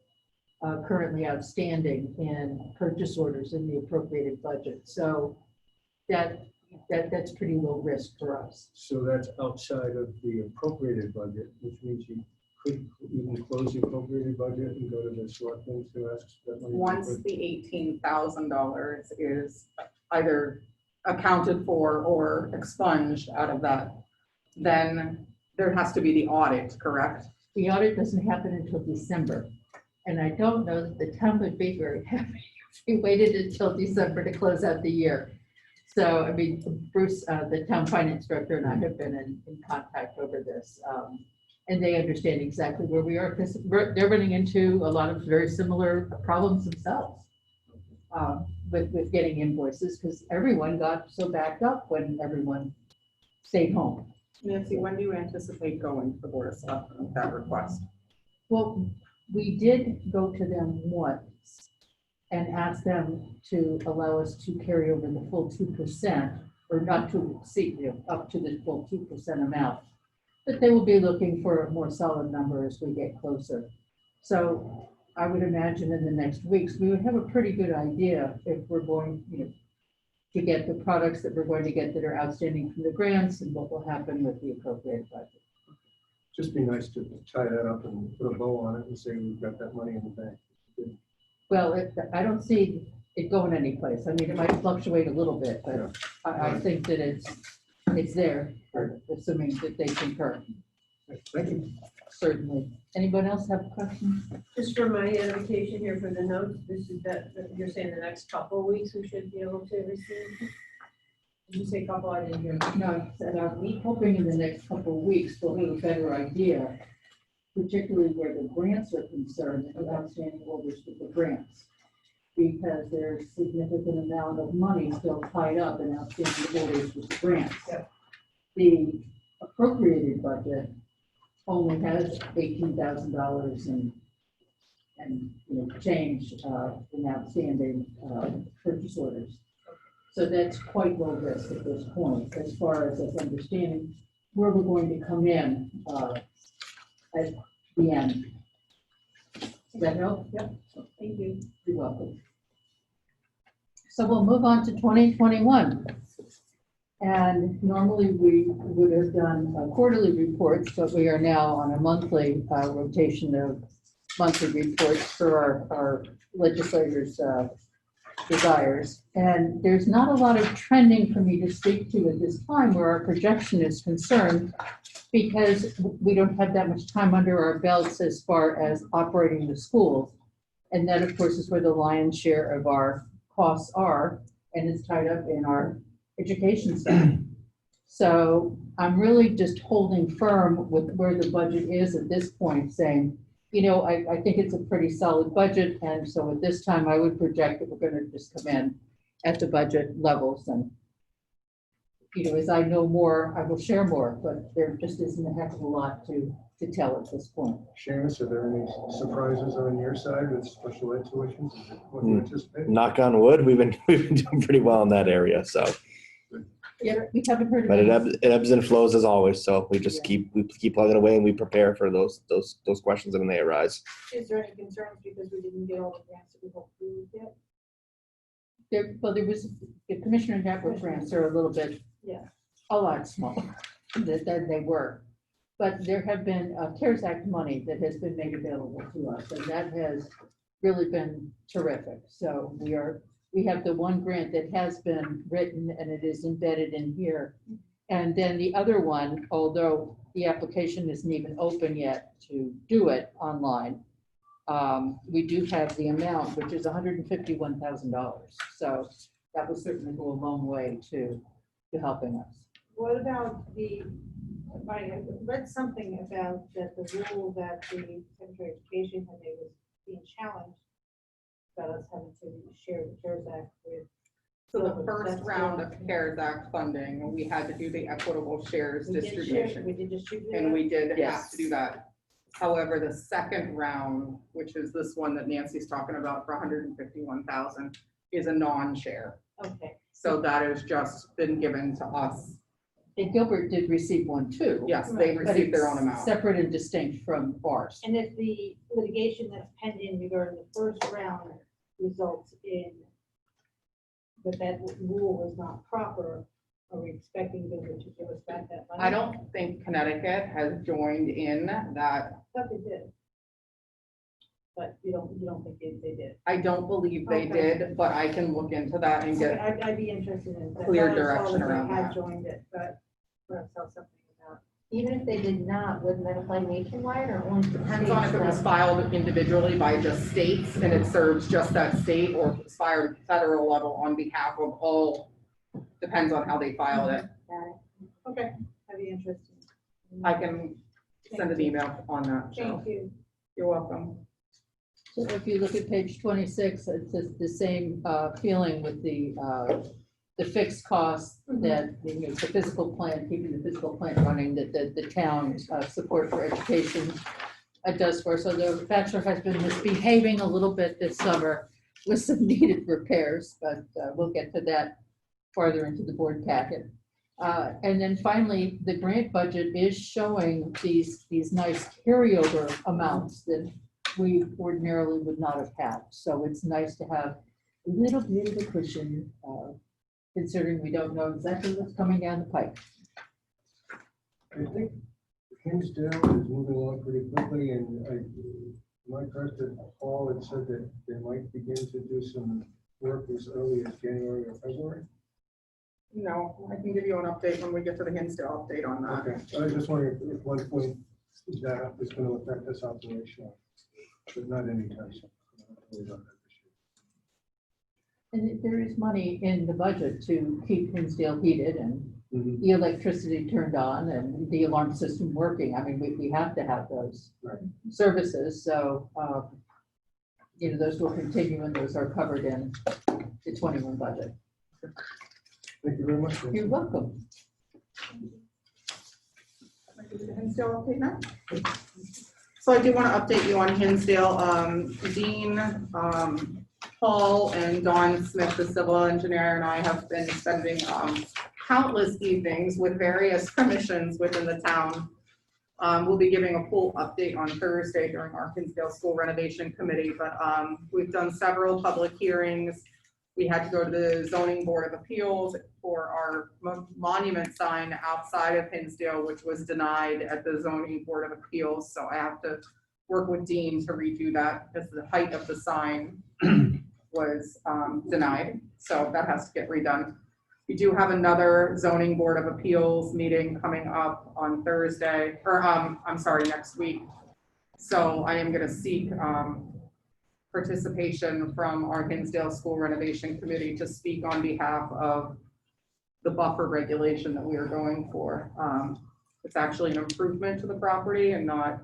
currently outstanding in purchase orders in the appropriated budget. So that's pretty low risk for us. So that's outside of the appropriated budget, which means you could even close the appropriated budget and go to the selectmen to ask that money. Once the $18,000 is either accounted for or expunged out of that, then there has to be the audit, correct? The audit doesn't happen until December. And I don't know that the town would be very happy if we waited until December to close out the year. So, I mean, Bruce, the town finance director, and I have been in contact over this. And they understand exactly where we are because they're running into a lot of very similar problems themselves with getting invoices because everyone got so backed up when everyone stayed home. Nancy, when do you anticipate going to the Board of Selectmen with that request? Well, we did go to them once and ask them to allow us to carry over the full 2%, or not to exceed, up to the full 2% amount. But they will be looking for a more solid number as we get closer. So I would imagine in the next weeks, we would have a pretty good idea if we're going, to get the products that we're going to get that are outstanding from the grants and what will happen with the appropriated budget. Just be nice to tie that up and put a bow on it and say we've got that money in the bank. Well, I don't see it going anyplace. I mean, it might fluctuate a little bit, but I think that it's there, assuming that they concur. Thank you. Certainly. Anyone else have questions? Just for my edification here for the notes, this is that you're saying the next couple of weeks we should be able to receive? Did you say couple? I didn't hear. No, and I'm hoping in the next couple of weeks we'll have a better idea, particularly where the grants are concerned, of outstanding orders with the grants. Because there's significant amount of money still tied up in outstanding orders with the grants. Yep. The appropriated budget only has $18,000 and change in outstanding purchase orders. So that's quite low risk at this point, as far as us understanding where we're going to come in at the end. Does that help? Yep. Thank you. You're welcome. So we'll move on to 2021. And normally we would have done quarterly reports, but we are now on a monthly rotation of monthly reports for our legislators' desires. And there's not a lot of trending for me to speak to at this time where our projection is concerned, because we don't have that much time under our belts as far as operating the schools. And that, of course, is where the lion's share of our costs are, and it's tied up in our education staff. So I'm really just holding firm with where the budget is at this point, saying, I think it's a pretty solid budget. And so at this time, I would project that we're going to just come in at the budget levels. And, you know, as I know more, I will share more, but there just isn't a heck of a lot to tell at this point. Seamus, are there any surprises on your side with special ed tuitions? Is it what you anticipate? Knock on wood, we've been doing pretty well in that area. So, Yeah, we haven't heard of but any. it ebbs and flows as always. So we just Yeah. keep plugging away, and we prepare for those questions when they arise. Is there any concerns because we didn't get all the grants that we hoped we would get? There was, the Commissioner Network grants are a little bit, Yeah. a lot smaller than they were. But there have been CARES Act money that has been made available to us, and that has really been terrific. So we have the one grant that has been written and it is embedded in here. And then the other one, although the application isn't even open yet to do it online, we do have the amount, which is $151,000. So that will certainly go a long way to helping us. What about I read something about that the rule that the Secretary of Education had made was being challenged about us having to share the CARES Act with. So the first round of CARES Act funding, we had to do the equitable shares We did share- distribution. We did distribute. And it. we did have Yes. to do that. However, the second round, which is this one that Nancy's talking about for 151,000, is a non-share. Okay, So that has just been given to us. And Gilbert did receive one too. Yes, they but received their it's own amount. Separate and distinct from ours. and if the litigation that's pending regarding the first round results in that rule was not proper, are we expecting them to give us back that money? I don't think Connecticut has joined in that. I thought they did. But you don't think they did? I don't believe they Okay. did, but I can look into that and Okay, get, I'd be interested in. that. clear I saw direction that they around had that. joined it, but perhaps tell something about. Even if they did not, wouldn't that apply nationwide or only? to depends on if it states was that- filed individually by just states and it serves just that state, or if it's filed at the federal level on behalf of all, depends on how they filed it. Got it. Okay, that'd be interesting. I can send an email on that, so Thank you. you're welcome. So if you look at page 26, it's the same feeling with the fixed costs that, you know, the physical plant, keeping the physical plant running, that the town's support for education does for us. So the bachelor has been misbehaving a little bit this summer with some needed repairs, but we'll get to that farther into the board packet. And then finally, the grant budget is showing these nice carryover amounts that we ordinarily would not have had. So it's nice to have a little bit of a cushion, considering we don't know exactly what's coming down the pipe. I think Hinsdale is moving along pretty quickly, and am I correct that Paul had said that they might begin to do some work as early as January or February? No, I can give you an update when we get to the Hinsdale update on that. Okay, I was just wondering if one point that is going to affect this operation, but not anytime soon. And there is money in the budget to keep Hinsdale heated and Mhm. the electricity turned on and the alarm system working. I mean, we have to have those Right. services. So, you know, those will continue and those are covered in the 21 budget. Thank you very much. You're welcome. Hinsdale update now? So I do want to update you on Hinsdale. Dean, Paul and Dawn Smith, the civil engineer, and I have been spending countless evenings with various commissions within the town. We'll be giving a full update on Thursday during our Hinsdale School Renovation Committee, but we've done several public hearings. We had to go to the Zoning Board of Appeals for our monument sign outside of Hinsdale, which was denied at the Zoning Board of Appeals. So I have to work with Dean to redo that because the height of the sign was denied. So that has to get redone. We do have another Zoning Board of Appeals meeting coming up on Thursday, or I'm sorry, next week. So I am going to seek participation from our Hinsdale School Renovation Committee to speak on behalf of the buffer regulation that we are going for. It's actually an improvement to the property and not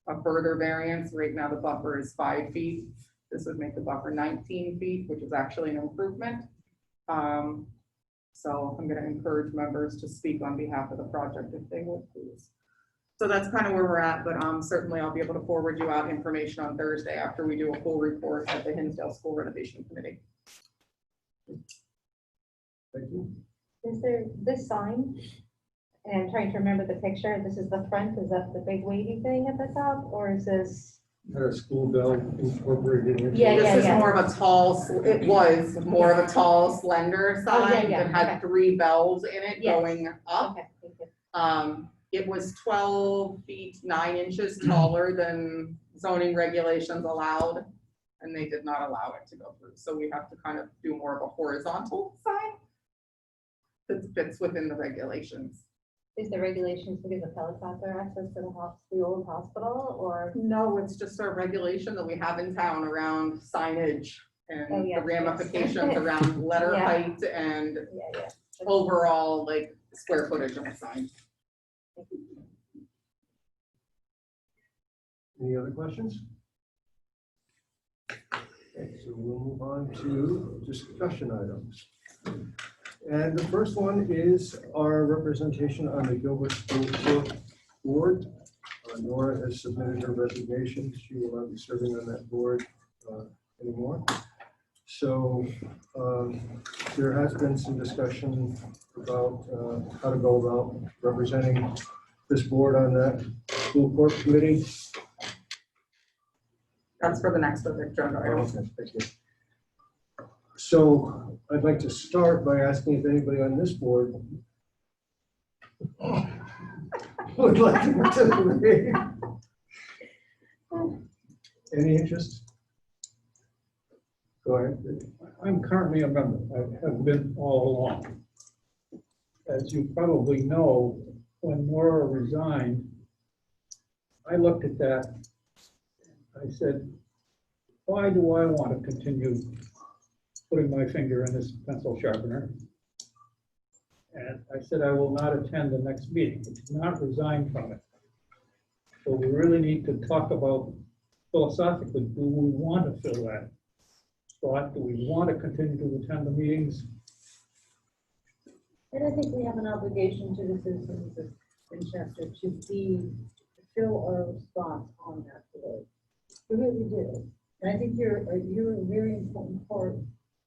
a further variance. Right now, the buffer is 5 feet. This would make the buffer 19 feet, which is actually an improvement. So I'm gonna encourage members to speak on behalf of the project if they would, please. So that's kind of where we're at, but certainly I'll be able to forward you out information on Thursday after we do a full report at the Hinsdale School Renovation Committee. Thank you. Is there this sign? And I'm trying to remember the picture. This is the front. Is that the big wavy thing at the top, or is this? Had a school bell incorporated into Yeah, it. This is more of a tall, it was more of a tall, slender Oh, yeah, sign yeah, that had okay. 3 bells in it Yes. going up. Okay, thank you. It was 12 feet 9 inches taller than zoning regulations allowed, and they did not allow it to go through. So we have to kind of do more of a horizontal sign that fits within the regulations. Is the regulations because of helicopter access to the old hospital, or? No, it's just a regulation that we have in town around signage and Oh, the yes, ramifications yes. around letter Yeah. height and Yeah. overall like square footage of a sign. Any other questions? Okay, so we'll move on to discussion items. And the first one is our representation on the Gilbert School Court Board. Nora has submitted her resignation. She will not be serving on that board anymore. So there has been some discussion about how to go about representing this board on that school court committee. That's for the next agenda item. Okay, thank you. So I'd like to start by asking if anybody on this board would like to participate. Any interest? Go ahead. I'm currently a member. I have been all along. As you probably know, when Nora resigned, I looked at that. I said, why do I want to continue putting my finger in this pencil sharpener? And I said, I will not attend the next meeting. I did not resign from it. So we really need to talk about philosophically, do we want to fill that spot? Do we want to continue to attend the meetings? And I think we have an obligation to the citizens of Winchester to fill our spots on that board. We really do. And I think you're a very important part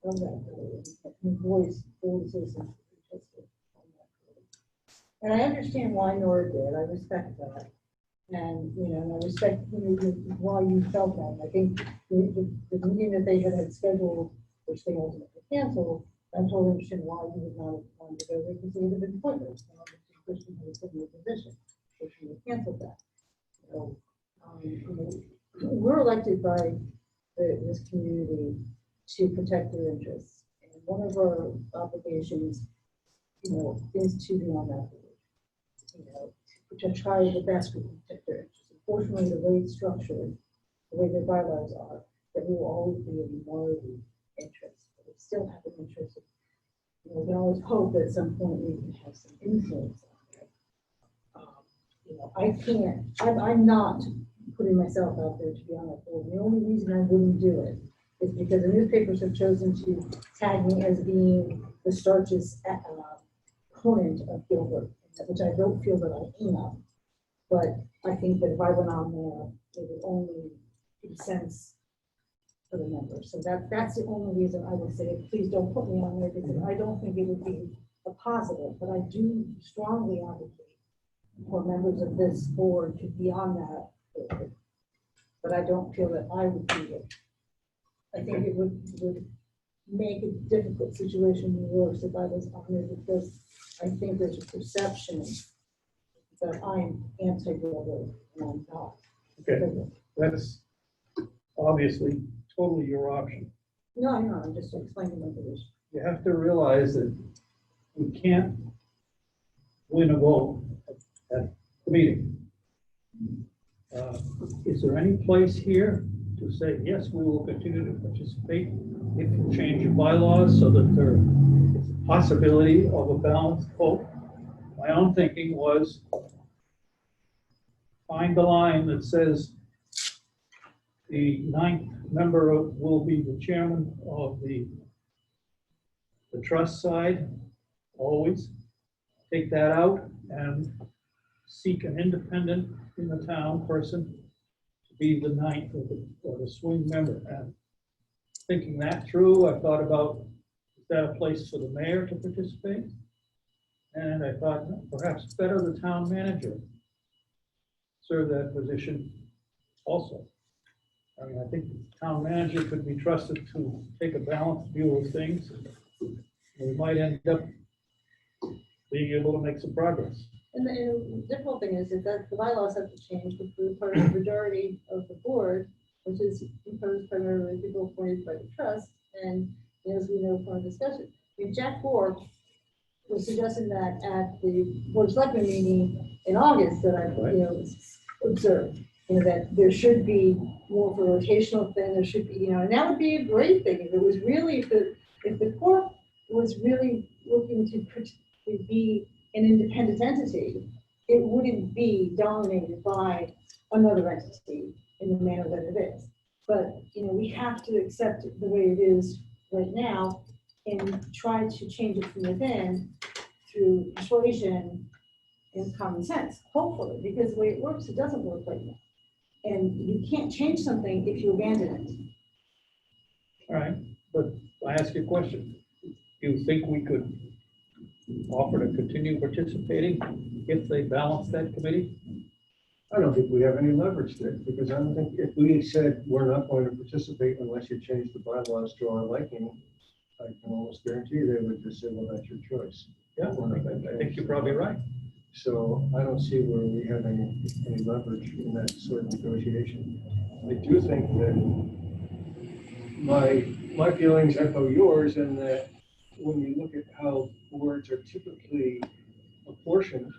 of that board, and voice for the citizens of Winchester on that board. And I understand why Nora did. I respect that. And, I respect why you felt that. I think the meeting that they had scheduled, which they ultimately canceled, I totally understand why you would not have wanted to go there, because it would have been pointless. Christian would have put in a position, which we have canceled that. So, we're elected by this community to protect their interests. And one of our obligations, is to be on that board, to try the best we can protect their interests. Unfortunately, the way it's structured, the way their bylaws are, that we will always be a minority interest. But we still have an interest. We can always hope that at some point we can have some influence on it. I'm not putting myself out there to be on that board. The only reason I wouldn't do it is because the newspapers have chosen to tag me as being the Starch's opponent of Gilbert, which I don't feel that I am. But I think that if I went on there, it would only make sense for the members. So that's the only reason I would say, please don't put me on there, because I don't think it would be a positive. But I do strongly advocate for members of this board to be on that board. But I don't feel that I would be it. I think it would make a difficult situation worse if I was on there, because I think there's a perception that I'm anti-Gilbert and I'm not. Okay, that's obviously totally your option. No, I know, I'm just explaining my position. You have to realize that we can't win a vote at the meeting. Is there any place here to say, yes, we will continue to participate if you change your bylaws so that there is a possibility of a balanced vote? My own thinking was find the line that says the 9th member will be the chairman of the the trust side, always take that out and seek an independent in the town person to be the ninth or the swing member. And thinking that through, I thought about, is that a place for the mayor to participate? And I thought perhaps better the town manager serve that position also. I mean, I think the town manager could be trusted to take a balanced view of things. We might end up being able to make some progress. And the difficult thing is that the bylaws have to change with the part of the majority of the board, which is composed primarily of people appointed by the trust. And as we know from our discussion, I mean, Jack Bork was suggesting that at the board of selectmen meeting in August that I, observed, that there should be more of a rotational thing. There should be, and that would be a great thing if it was really, if the court was really looking to be an independent entity, it wouldn't be dominated by another entity in the manner that it is. But, we have to accept it the way it is right now and try to change it from within through persuasion and common sense, hopefully, because the way it works, it doesn't work right now. And you can't change something if you abandon it. All right, but I ask you a question. Do you think we could offer to continue participating if they balance that committee? I don't think we have any leverage there, because I don't think if we said we're not going to participate unless you change the bylaws to our liking, I can almost guarantee they would just say, well, that's your choice. Yeah, I think you're probably right. So I don't see where we have any leverage in that sort of negotiation. I do think that my feelings echo yours in that when you look at how boards are typically apportioned,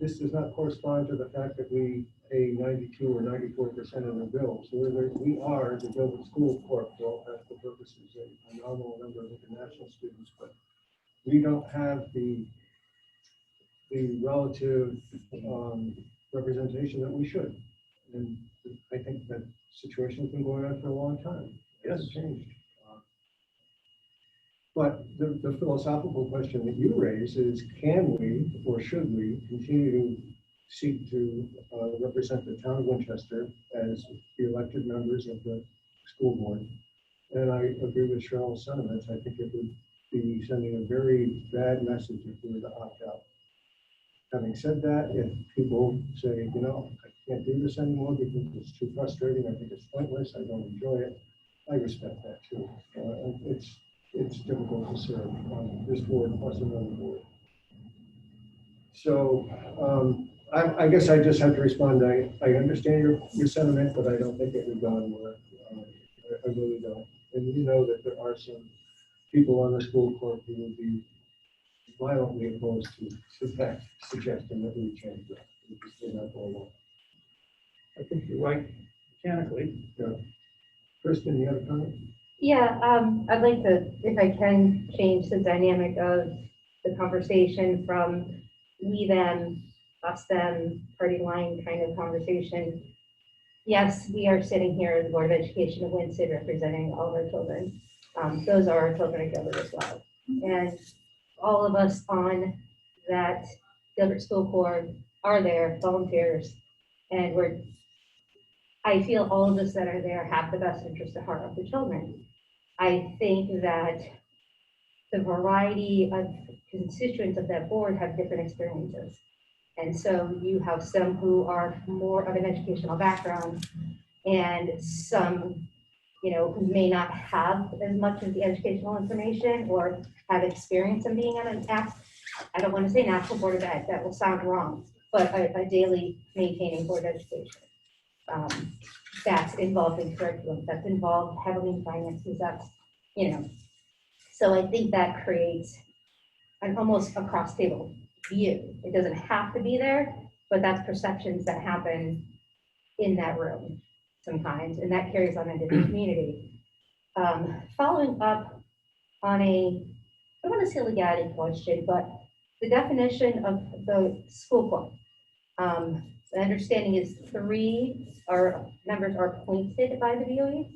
this does not correspond to the fact that we pay 92 or 94% of the bills. We are the Dover School Corp for all practical purposes, a nominal number of international students, but we don't have the relative representation that we should. And I think that situation has been going on for a long time. It hasn't changed. But the philosophical question that you raise is, can we or should we continue to seek to represent the town of Winchester as the elected members of the school board? And I agree with Cheryl's sentiments. I think it would be sending a very bad message if we were to opt out. Having said that, if people say, I can't do this anymore because it's too frustrating, I think it's pointless, I don't enjoy it, I respect that too. It's difficult to serve on this board plus another board. So I guess I just have to respond. I understand your sentiment, but I don't think it would go anywhere. I really don't. And you know that there are some people on the school court who will be violently opposed to that suggestion that we change that. We just did not go along. I think you're right mechanically. Yeah. Kristen, you have a comment? Yeah, I'd like to, if I can, change the dynamic of the conversation from we, them, us, them, party line kind of conversation. Yes, we are sitting here as the Board of Education of Winchester representing all of our children. Those are our children at Gilbert as well. And all of us on that Gilbert School Board are there, volunteers, and I feel all of us that are there have the best interest at heart of the children. I think that the variety of constituents of that board have different experiences. And so you have some who are more of an educational background and some, who may not have as much of the educational information or have experience in being on I don't want to say national board of ed, that will sound wrong, but a daily maintaining board of education. That's involved in curriculum, that's involved heavily in finances, that's, So I think that creates an almost across table view. It doesn't have to be there, but that's perceptions that happen in that room sometimes, and that carries on into the community. Following up on I don't want to say legality question, but the definition of the school board. The understanding is 3 members are appointed by the BOE.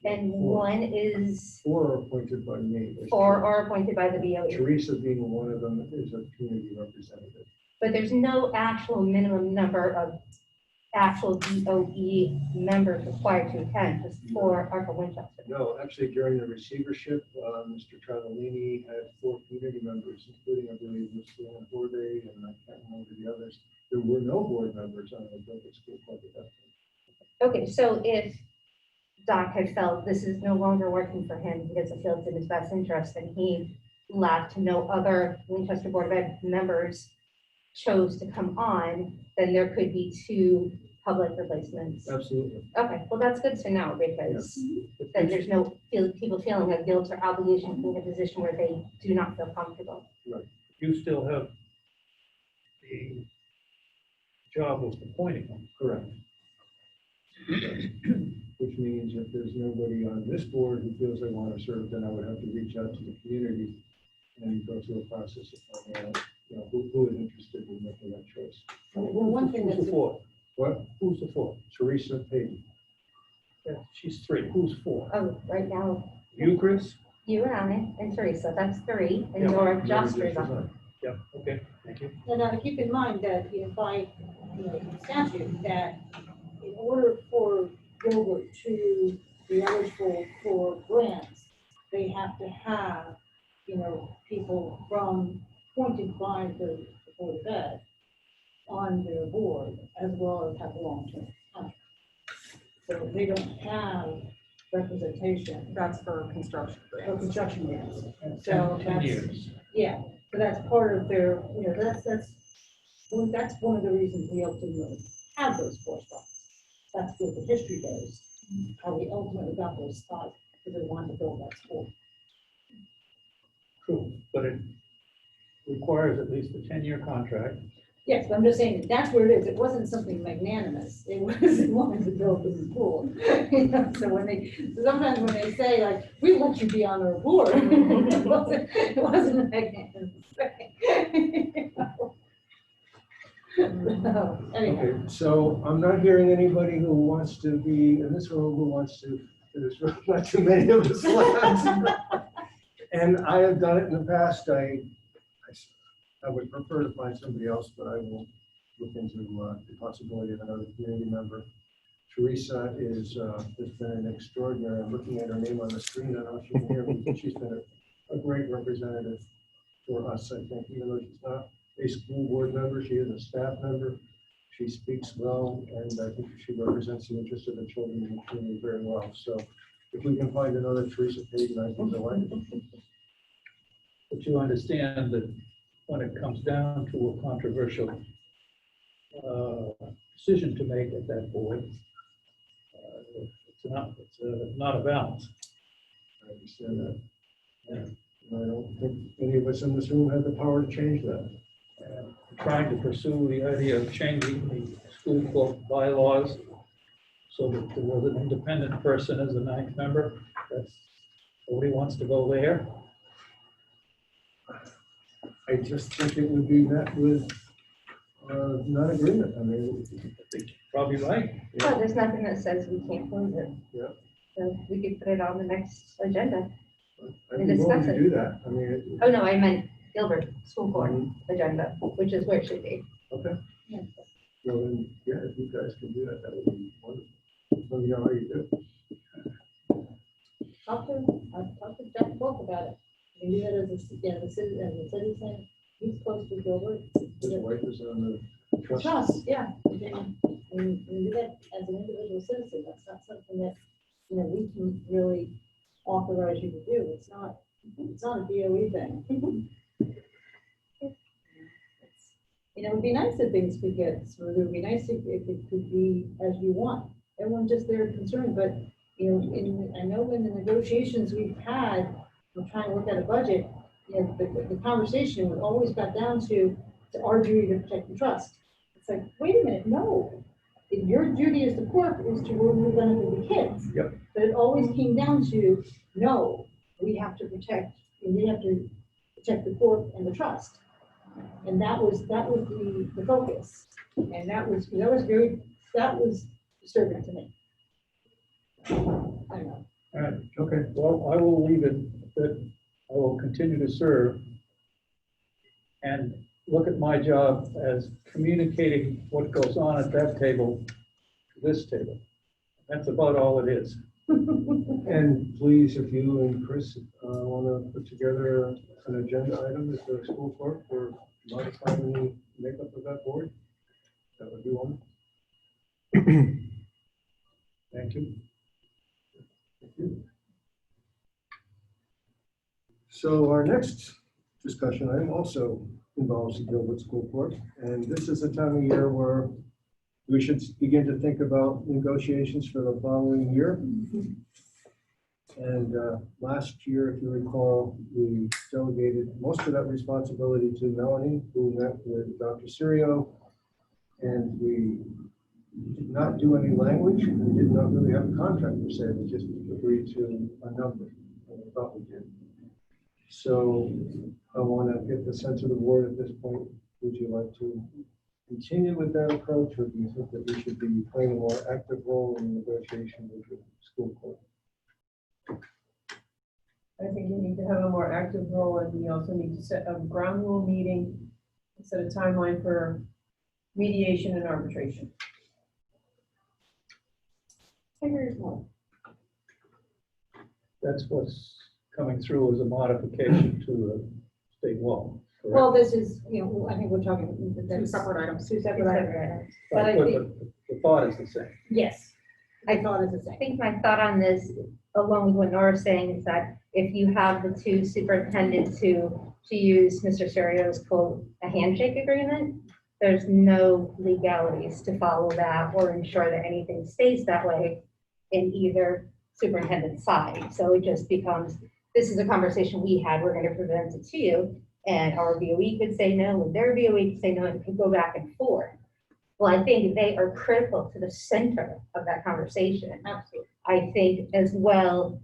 and one is, Four are appointed by me. four are appointed by the BOE. Teresa being one of them is a community representative. But there's no actual minimum number of actual BOE members required to attend, just four are for Winchester. No, actually during the receivership, Mr. Travellini had four community members, including, I believe, Mr. Horde, and I can't remember the others. There were no board members on the Douglas School Club at that time. Okay, so if Doc had felt this is no longer working for him, he doesn't feel it's in his best interest, and he left, no other Winchester Board of Ed members chose to come on, then there could be two public replacements. Absolutely. Okay, well, that's good to know, because then there's no people feeling a guilt or obligation in a position where they do not feel comfortable. You still have the job of appointing them. Correct. Which means if there's nobody on this board who feels they want to serve, then I would have to reach out to the community and go through a process of finding out, who is interested in making that choice. Well, one thing Who's that's, the fourth? What? Who's the fourth? Teresa Payton. Yeah, she's three. Who's four? Oh, right now, You, Chris? you and I and Teresa, that's three, and Yeah. you're just Mary Teresa. Jessica. Yeah, okay, thank you. and keep in mind that, by, statute, that in order for Gilbert to be eligible for grants, they have to have, people appointed by the Board of Ed on their board, as well as have a long-term contract. So they don't have representation That's for construction for grants. construction grants. And So 10 that's- years. Yeah, so that's part of their, that's one of the reasons we ultimately have those four spots. That's where the history goes, how we ultimately got those spots, because they wanted to build that school. True, but it requires at least a 10-year contract. Yes, but I'm just saying, that's where it is. It wasn't something magnanimous. It was, they wanted to build this school. So sometimes when they say like, we let you be on our board, it wasn't a magnanimous thing. So, anyhow, Okay, so I'm not hearing anybody who wants to be in this room who wants to, in this room, not too many of us left. And I have done it in the past. I would prefer to find somebody else, but I will look into the possibility of another community member. Teresa has been an extraordinary, I'm looking at her name on the screen, I don't know if she can hear me, but she's been a great representative for us, I think, even though she's not a school board member, she is a staff member. She speaks well, and I think she represents the interests of the children in the community very well. So if we can find another Teresa Payton, I'd be delighted. But you understand that when it comes down to a controversial decision to make at that board, it's not a balance. I understand that. And I don't think any of us in this room have the power to change that. And trying to pursue the idea of changing the school board bylaws so that there was an independent person as a ninth member, nobody wants to go there. I just think it would be met with non-agreement. I mean, I think you're probably right. Oh, there's nothing that says we can't close it. Yeah. So we could put it on the next agenda. I'd be willing discuss to it. do that. I mean, Oh, no, I meant Gilbert School Board agenda, which is where it should be. okay. Well, then, yeah, if you guys can do that, that would be wonderful. Let me know how you do. I've talked to Jeff Wolf about it. And do that as the citizen, he's close to Gilbert. His wife is on the trust. Trust, yeah. And do that as an individual citizen, that's not something that, we can really authorize you to do. It's not a BOE thing. It would be nice if things could get smooth. It would be nice if it could be as you want. Everyone's just there concerned, but, I know in the negotiations we've had, we're trying to work out a budget, the conversation always got down to our duty to protect the trust. It's like, wait a minute, no. Your duty as the corp is to remove benefit the kids. Yep. But it always came down to, no, we have to protect the corp and the trust. And that was the focus. And that was disturbing to me. I don't know. All right, Okay. well, I will leave it that I will continue to serve and look at my job as communicating what goes on at that table to this table. That's about all it is. And please, if you and Chris want to put together an agenda item as the school clerk for modifying the makeup of that board, that would be one. Thank you. Thank you. So our next discussion item also involves the Gilbert School Board, and this is a time of year where we should begin to think about negotiations for the following year. And last year, if you recall, we delegated most of that responsibility to Melanie, who met with Dr. Serio, and we did not do any language. We did not really have a contract per se. We just agreed to a number, and we thought we did. So I want to get the sense of the board at this point. Would you like to continue with that approach, or do you think that we should be playing a more active role in negotiation with the school board? I think you need to have a more active role, and we also need to set a ground rule meeting, set a timeline for mediation and arbitration. That's what's coming through as a modification to the state law. correct? Well, this is, I think we're talking, Two that's separate items. two separate items. but Right, I think- the thought is the same. Yes, I thought it's the I same. think my thought on this, along with what Nora's saying, is that if you have the two superintendents to use Mr. Serio's quote, a handshake agreement, there's no legalities to follow that or ensure that anything stays that way in either superintendent's side. So it just becomes, this is a conversation we had, we're gonna present it to you, and our BOE could say no, and their BOE could say no, and it could go back and forth. Well, I think they are critical to the center of that conversation. Absolutely. I think as well,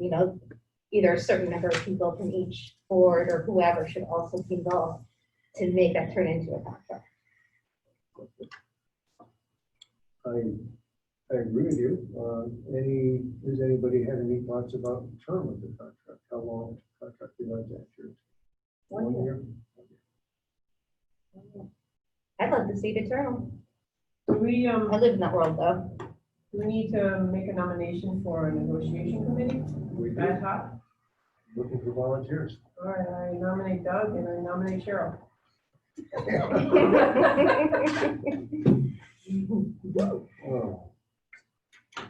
either a certain number of people from each board or whoever should also be involved to make that turn into a contract. I agree with you. Does anybody have any thoughts about the term of the contract? How long the contract we like to enter? 1 year? I'd love to see it eternal. Do we, I live in that world though. do we need to make a nomination for a negotiation committee? We do. Ad hoc? Looking for volunteers. All right, I nominate Doug and I nominate Cheryl. Oh.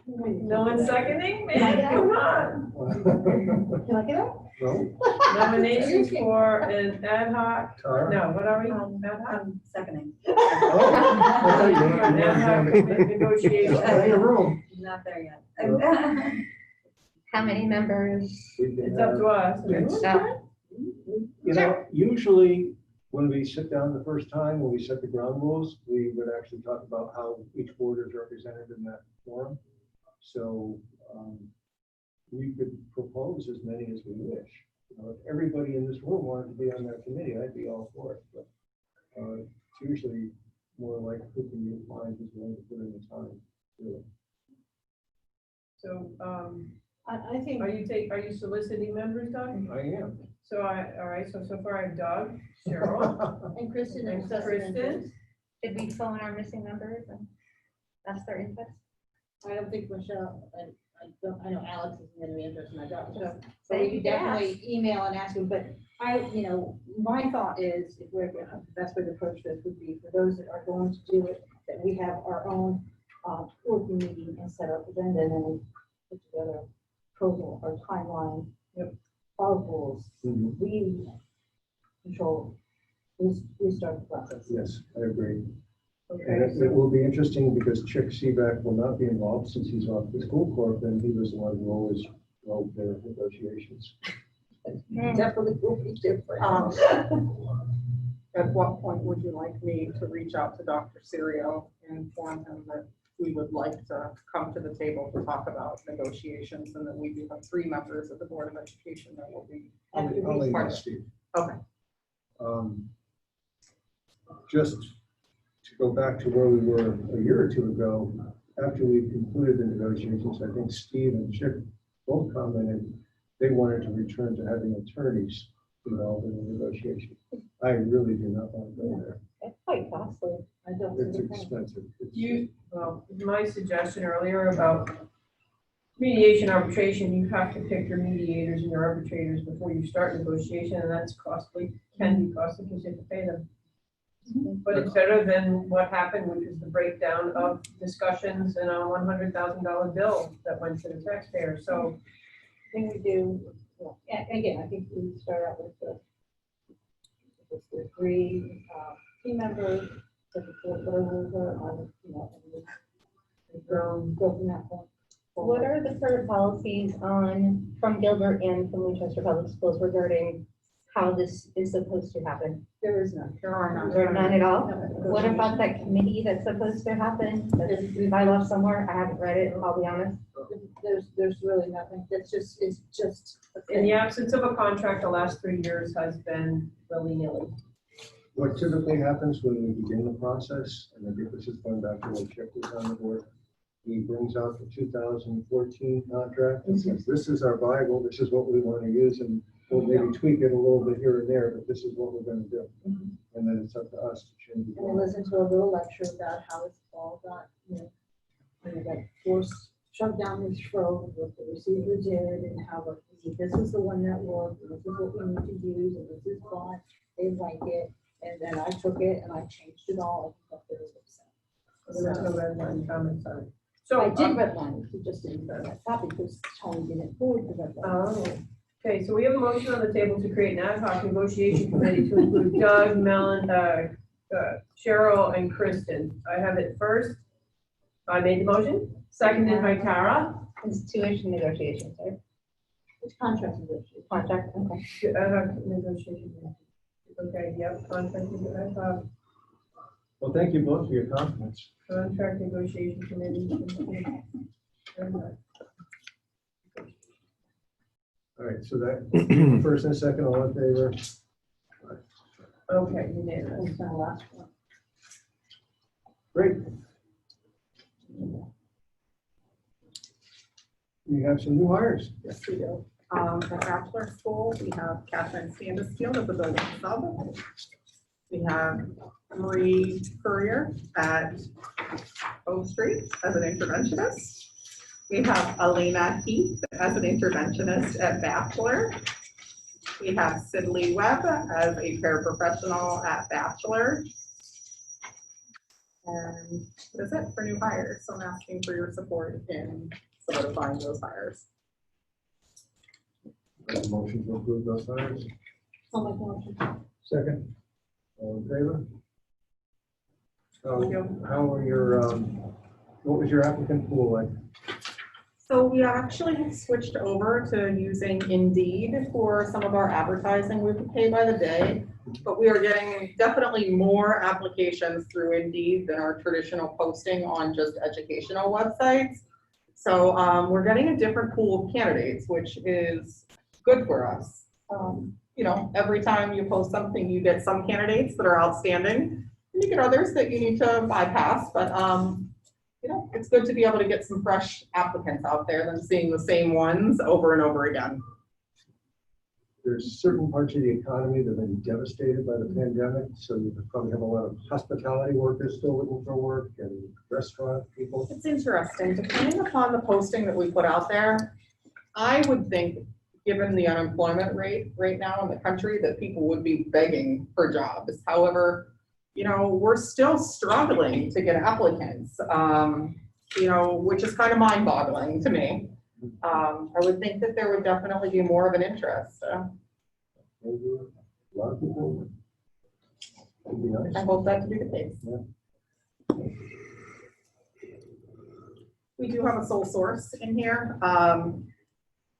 No one seconding? Man, come on. Can I get up? No? Nominations for an ad hoc, Tara? no, what are we? Ad hoc? I'm seconding. Oh, I thought you were- An ad hoc negotiation. Out of your room. Not there yet. How many members? It's up to us. Usually when we sit down the first time, when we set the ground rules, we would actually talk about how each board is represented in that forum. So we could propose as many as we wish. If everybody in this room wanted to be on that committee, I'd be all for it. But it's usually more like who can you find who's willing to put in the time. Really. So, I think. are you soliciting members, Doug? I am. So all right, so far I have Doug, Cheryl, And Kristen and Kristen. Did we phone our missing members and ask their input? I don't think Michelle, I know Alex isn't gonna be interested in my job, so So we you could could ask. definitely email and ask them, but my thought is, if we're, the best way to approach this would be for those that are going to do it, that we have our own working meeting and set up agenda, and then we put together a proposal or timeline. Yep. Our rules, Mhm. we control, we start the process. Yes, I agree. And Okay, it will be interesting because Chick Seaback will not be involved since he's off the school corp, and he was the one who always drove the negotiations. Definitely will be different. At what point would you like me to reach out to Dr. Serio and inform him that we would like to come to the table to talk about negotiations, and that we do have 3 members of the Board of Education that will be. I'll leave part that, of it. Steve. Okay. Just to go back to where we were a year or two ago, after we concluded the negotiations, I think Steve and Chick both commented they wanted to return to having attorneys involved in the negotiation. I really do not want to go there. It's quite costly. I don't It's think expensive. It's- Well, my suggestion earlier about mediation arbitration, you have to pick your mediators and your arbitrators before you start negotiation, and that's costly, can be costly because you have to pay them. But it's better than what happened, which is the breakdown of discussions and a $100,000 bill that went to the taxpayer. So I think we do, well, again, I think we start out with the three team members, the whatever, and go from that point. What are the current policies on, from Gilbert and from Winchester Public Schools regarding how this is supposed to happen? There is none. There are none. Is there none at all? No. What about that committee that's supposed to happen? That's in bylaw somewhere? I haven't read it, I'll be honest. There's really nothing. It's just. in the absence of a contract, the last 3 years has been willy-nilly. What typically happens when we begin the process, and I think this is going back to when Chip was on the board, he brings out the 2014 contract and says, this is our Bible, this is what we want to use, and we'll maybe tweak it a little bit here and there, but this is what we're going to do. And then it's up to us to change it. And we listen to a little lecture about how it's all got, that force shoved down his throat, what the receiver did, and how this is the one that worked, and this is what we need to use, and this is why they like it. And then I took it and I changed it all. I got very upset. There's no red line comments on it. So I So, did redline it, he just didn't read that copy because Tony didn't forward the red line. okay, so we have a motion on the table to create an ad hoc negotiation committee to include Doug, Melon, Cheryl, and Kristen. I have it first. I made the motion, seconded by Tara. It's tuition negotiations, right? Which contract negotiation? Contract, okay. Ad hoc negotiation. Okay, yep, contract Well, thank you both for your confidence. contract negotiation committee. All right, so that, first and second, all in favor? Okay, unanimous. That's my last one. Great. We have some new hires. Yes, we do. At Bachelor School, we have Catherine Sandusfield as a building sub. We have Marie Courier at O Street as an interventionist. We have Alina Heath as an interventionist at Bachelor. We have Sidley Webb as a paraprofessional at Bachelor. And that is it for new hires. So I'm asking for your support in solidifying those hires. Motion to approve those hires. I'll make a motion. Second. All in favor? How are your, what was your applicant pool like? So we actually have switched over to using Indeed for some of our advertising. We pay by the day, but we are getting definitely more applications through Indeed than our traditional posting on just educational websites. So we're getting a different pool of candidates, which is good for us. You know, every time you post something, you get some candidates that are outstanding, and you get others that you need to bypass, but you know, it's good to be able to get some fresh applicants out there than seeing the same ones over and over again. There's certain parts of the economy that have been devastated by the pandemic, so you probably have a lot of hospitality workers still looking for work and restaurant people. It's interesting, depending upon the posting that we put out there, I would think, given the unemployment rate right now in the country, that people would be begging for jobs. However, you know, we're still struggling to get applicants, you know, which is kind of mind-boggling to me. I would think that there would definitely be more of an interest. So Maybe a lot of people. Would be nice. I hope that to be the case. Yeah. We do have a sole source in here.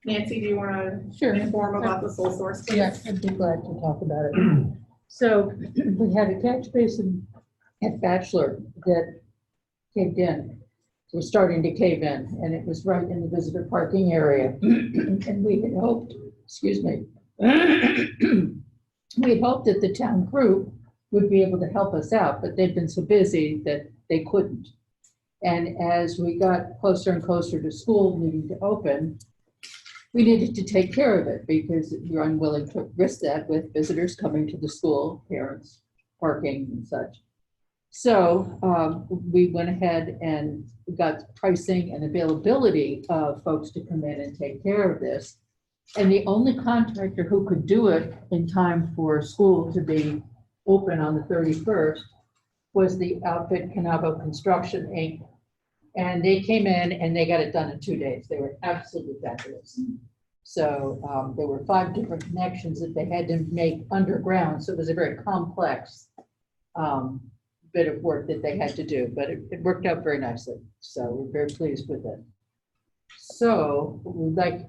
Nancy, do you want to Sure. inform about the sole source, please? Yes, I'd be glad to talk about it. So we had a catch basin at Bachelor that caved in, was starting to cave in, and it was right in the visitor parking area. And we had hoped, excuse me, we had hoped that the town crew would be able to help us out, but they've been so busy that they couldn't. And as we got closer and closer to school needing to open, we needed to take care of it because we're unwilling to risk that with visitors coming to the school, parents, parking and such. So we went ahead and got pricing and availability of folks to come in and take care of this. And the only contractor who could do it in time for school to be open on the 31st was the outfit Canavo Construction Inc. And they came in and they got it done in 2 days. They were absolutely fabulous. So there were 5 different connections that they had to make underground. So it was a very complex bit of work that they had to do, but it worked out very nicely. So we're very pleased with it. So we'd like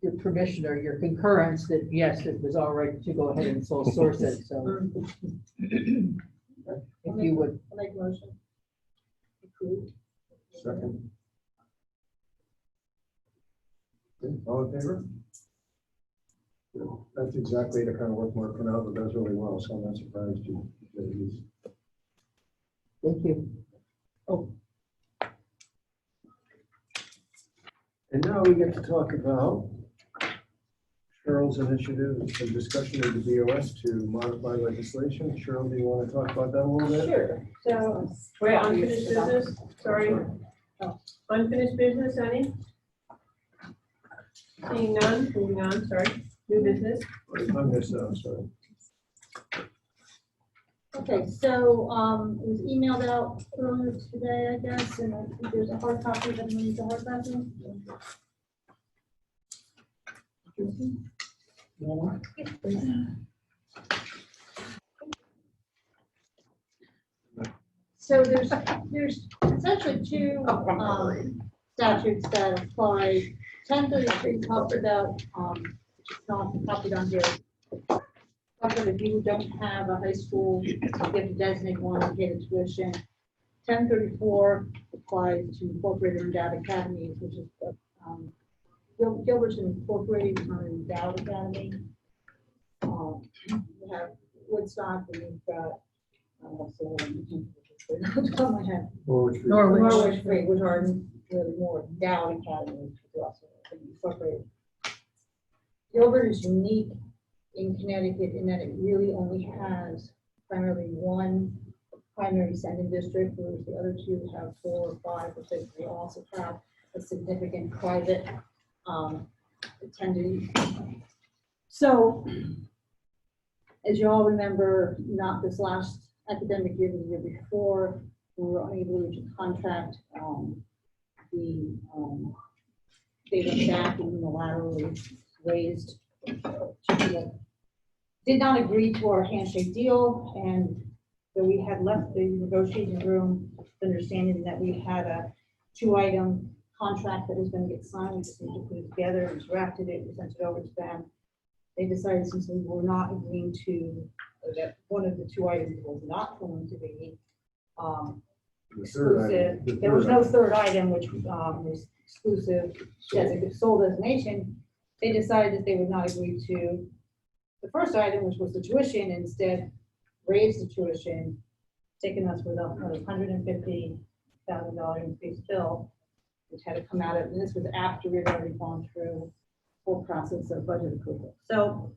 your permission or your concurrence that yes, it was all right to go ahead and sole source it. So if you would. I'll make a motion. Approved. Second. Okay, all in favor? Yeah, that's exactly the kind of work Mark Canavo does really well, so I'm not surprised you did these. Thank you. Oh. And now we get to talk about Cheryl's initiative and discussion of the BOS to modify legislation. Cheryl, do you want to talk about that a little bit? Sure, so. Wait, unfinished business, sorry. Unfinished business, any? Seeing none, moving on, sorry. New business. On this, sorry. Okay, so, it was emailed out earlier today, I guess, and I think there's a hard copy, that needs a hard copy. So there's essentially 2 statutes that apply. 1033 talks about, which is not copied on here. Talks about if you don't have a high school, you have to designate one and pay the tuition. 1034 applies to incorporated endowed academies, which is Gilbert's incorporated on endowed academy. We have Woodstock, and we've got also my head. Norwich Free, which are really more endowed academies, which are also incorporated. Gilbert is unique in Connecticut in that it really only has primarily 1 primary sending district, whereas the other 2 have 4 or 5 or 6. They also have a significant private attendance. So, as you all remember, not this last academic year, the year before, we were unable to contract. They went back and unilaterally raised, did not agree to our handshake deal, and so we had left the negotiating room, understanding that we had a 2-item contract that was going to get signed. We just need to put it together. We drafted it, we sent it over to them. They decided since we were not agreeing to, that one of the 2 items was not going to be exclusive. There was no 3rd item, which was exclusive sole designation. They decided that they would not agree to the 1st item, which was the tuition, and instead raise the tuition, taking us with a $150,000 increased bill, which had to come out of, and this was after we had already gone through full process of budget approval. So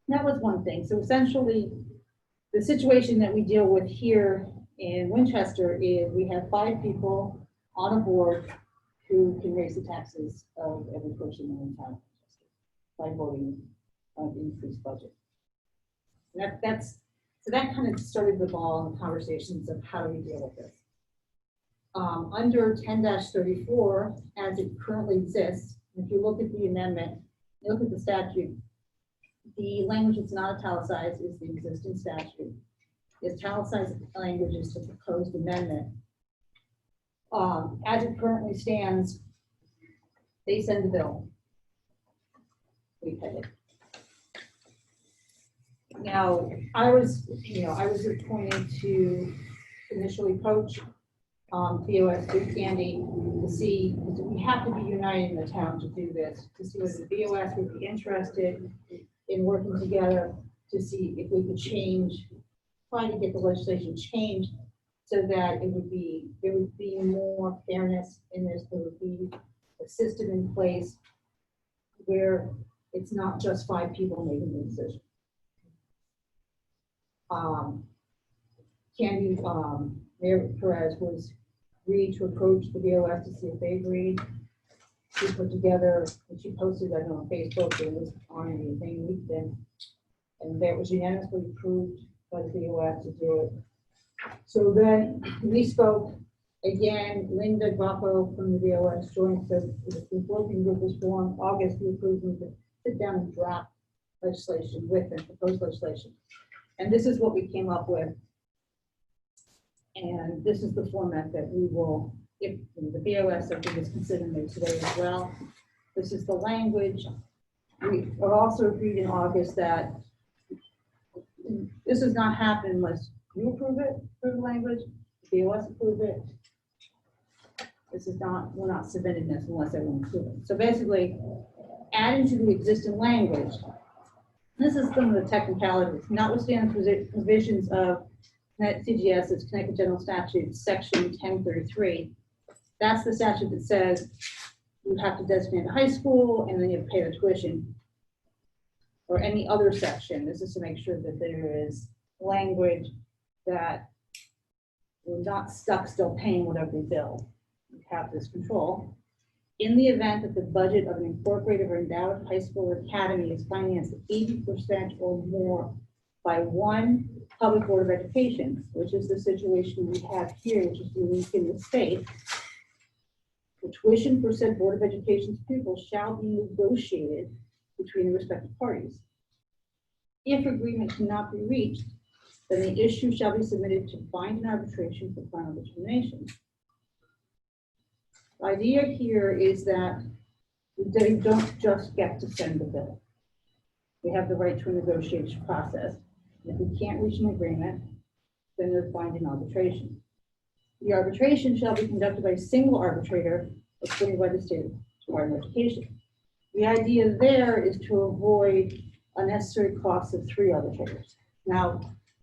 that was one thing. So essentially, the situation that we deal with here in Winchester is we have 5 people on a board who can raise the taxes of every person in the town of Winchester by voting on the increased budget. So that kind of started the ball in the conversations of how do we deal with this. Under 10-34, as it currently exists, if you look at the amendment, you look at the statute, the language that's not italicized is the existing statute. The italicized language is the proposed amendment. As it currently stands, they send the bill. We pay it. Now, I was appointed to initially coach BOS with Candy to see, because we have to be united in the town to do this, to see whether the BOS would be interested in working together to see if we could change, try to get the legislation changed so that there would be more fairness in this. There would be a system in place where it's not just 5 people making the decision. Candy, Mayor Perez was agreed to approach the BOS to see if they agreed. She put together, and she posted that on Facebook, it was on anything weekend. And that was unanimously approved by the BOS to do it. So then we spoke again, Linda Grappo from the BOS joined the working group was formed. August, we approved them to sit down and draft legislation with them, proposed legislation. And this is what we came up with. And this is the format that we will, if the BOS, I think, is considering it today as well. This is the language. We are also agreed in August that this does not happen unless you approve it, approve the language, the BOS approve it. This is not, we're not submitting this unless everyone approves it. So basically, adding to the existing language, this is some of the technicalities, notwithstanding provisions of CGS's Connecticut General Statute, Section 1033. That's the statute that says you have to designate a high school and then you have to pay the tuition, or any other section. This is to make sure that there is language that we're not stuck still paying whatever we bill. We have this control. In the event that the budget of an incorporated or endowed high school or academy is financed 80% or more by one public board of education, which is the situation we have here, which is unique in the state, the tuition for said board of education's pupils shall be negotiated between the respective parties. If agreement cannot be reached, then the issue shall be submitted to binding arbitration for final determination. The idea here is that we don't just get to send the bill. We have the right to a negotiation process. If we can't reach an agreement, then there's binding arbitration. The arbitration shall be conducted by a single arbitrator appointed by the State Department of Education. The idea there is to avoid unnecessary costs of 3 arbitrators. Now,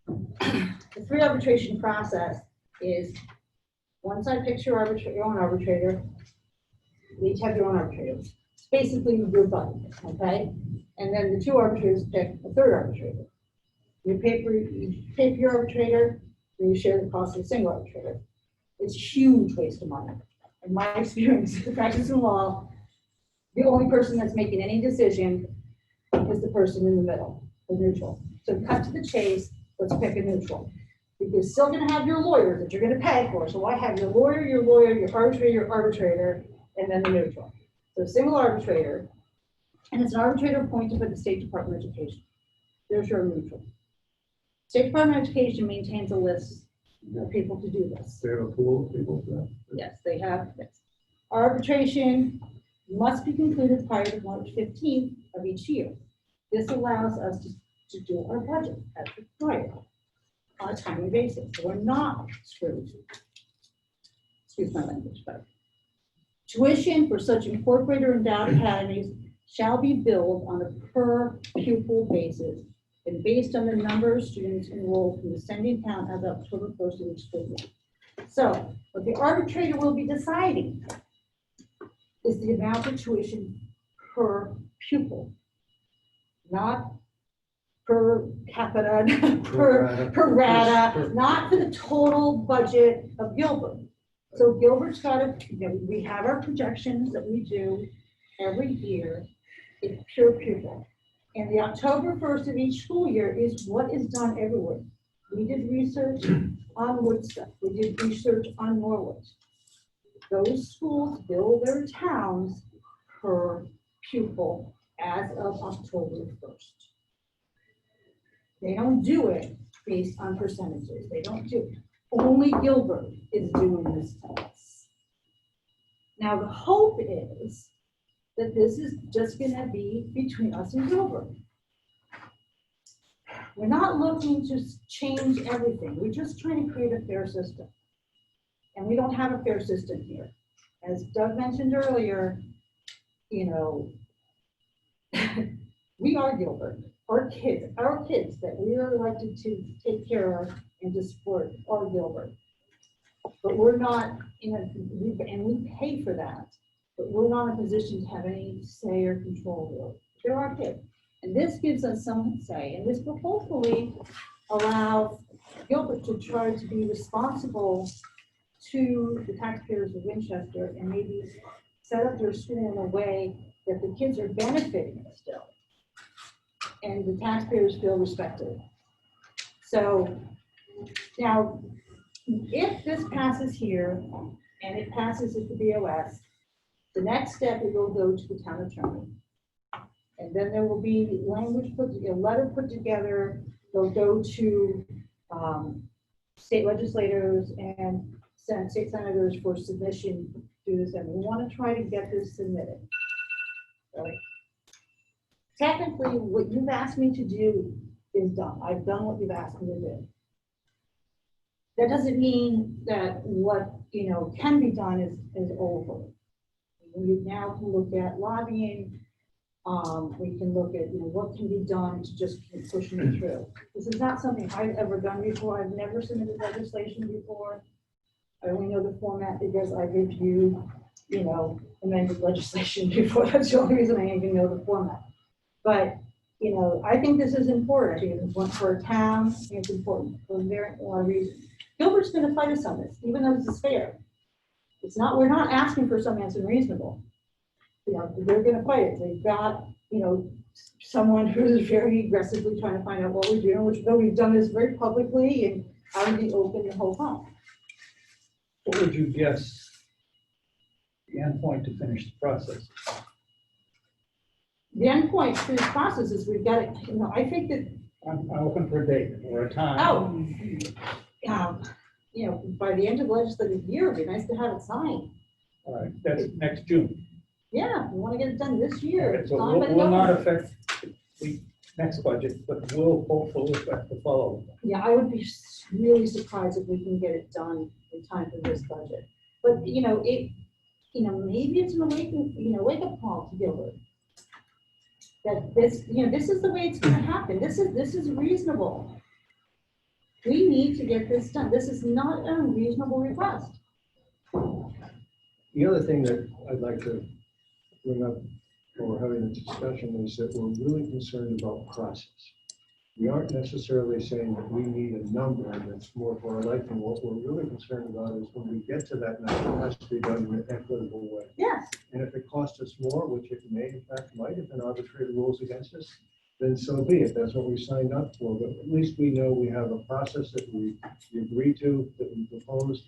the 3 arbitration process is one side picks your own arbitrator. You each have your own arbitrators. It's basically your buddy, okay? And then the 2 arbitrators pick a 3rd arbitrator. You pay for your arbitrator, and you share the cost of the single arbitrator. It's a huge waste of money. In my experience, the practice in law, the only person that's making any decision is the person in the middle, the neutral. So cut to the chase, let's pick a neutral. You're still gonna have your lawyers that you're gonna pay for. So why have your lawyer, your arbitrator, and then the neutral. So a single arbitrator, and it's an arbitrator appointed by the State Department of Education. There's your neutral. State Department of Education maintains a list of people to do this. They have a pool of people for that? Yes, they have this. Arbitration must be concluded prior to March 15th of each year. This allows us to do our budget as required on a timely basis. So we're not screwed. Excuse my language, but tuition for such incorporated or endowed academies shall be billed on a per pupil basis and based on the number of students enrolled in the sending town as of October 1st of each school year. So what the arbitrator will be deciding is the amount of tuition per pupil, not per capita, per rata, not for the total budget of Gilbert. So Gilbert's got to, we have our projections that we do every year. It's pure pupil. And the October 1st of each school year is what is done everywhere. We did research on Woodstock. We did research on Norwood. Those schools bill their towns per pupil as of October 1st. They don't do it based on percentages. They don't do it. Only Gilbert is doing this to us. Now the hope is that this is just going to be between us and Gilbert. We're not looking to change everything. We're just trying to create a fair system. And we don't have a fair system here. As Doug mentioned earlier, you know, we are Gilbert. Our kids that we are elected to take care of and to support are Gilbert. But we're not, you know, and we pay for that. but we're not in a position to have any say or control really. There are kids. And this gives us some say, and this will hopefully allow Gilbert to try to be responsible to the taxpayers of Winchester and maybe set up their school in a way that the kids are benefiting still. And the taxpayers feel respected. So now, if this passes here and it passes at the BOS, the next step, it will go to the town attorney. And then there will be language a letter put together. They'll go to state legislators and state senators for submission to this. And we want to try to get this submitted. Right? Technically, what you've asked me to do is done. I've done what you've asked me to do. That doesn't mean that what can be done is over. We now can look at lobbying. We can look at what can be done to just keep pushing it through. This is not something I've ever done before. I've never submitted legislation before. I only know the format because I reviewed, amended legislation before. That's the only reason I even know the format. But I think this is important. I think it's important for a town. I think it's important for a lot of reasons. Gilbert's going to fight us on this, even though this is fair. It's not. We're not asking for something that's unreasonable. They're going to fight it. They've got, someone who's very aggressively trying to find out what we're doing, which we've done this very publicly and out in the open the whole time. What would you guess the end point to finish the process? The end point for this process is we've got to, I think that. I'm open for a date or a time. By the end of the legislative year, it'd be nice to have it signed. All right, that's next June. Yeah, we want to get it done this year. All right, so will not affect the next budget, but will hopefully affect the following. Yeah, I would be really surprised if we can get it done in time for this budget. But maybe it's an wake up call to Gilbert. That this is the way it's going to happen. This is reasonable. We need to get this done. This is not an unreasonable request. The other thing that I'd like to bring up when we're having a discussion is that we're really concerned about process. We aren't necessarily saying that we need a number that's more for our liking. What we're really concerned about is when we get to that number, it has to be done in an equitable way. Yes. And if it costs us more, which it may, in fact, might, if an arbitrator rules against us, then so be it. That's what we signed up for. But at least we know we have a process that we agreed to, that we proposed,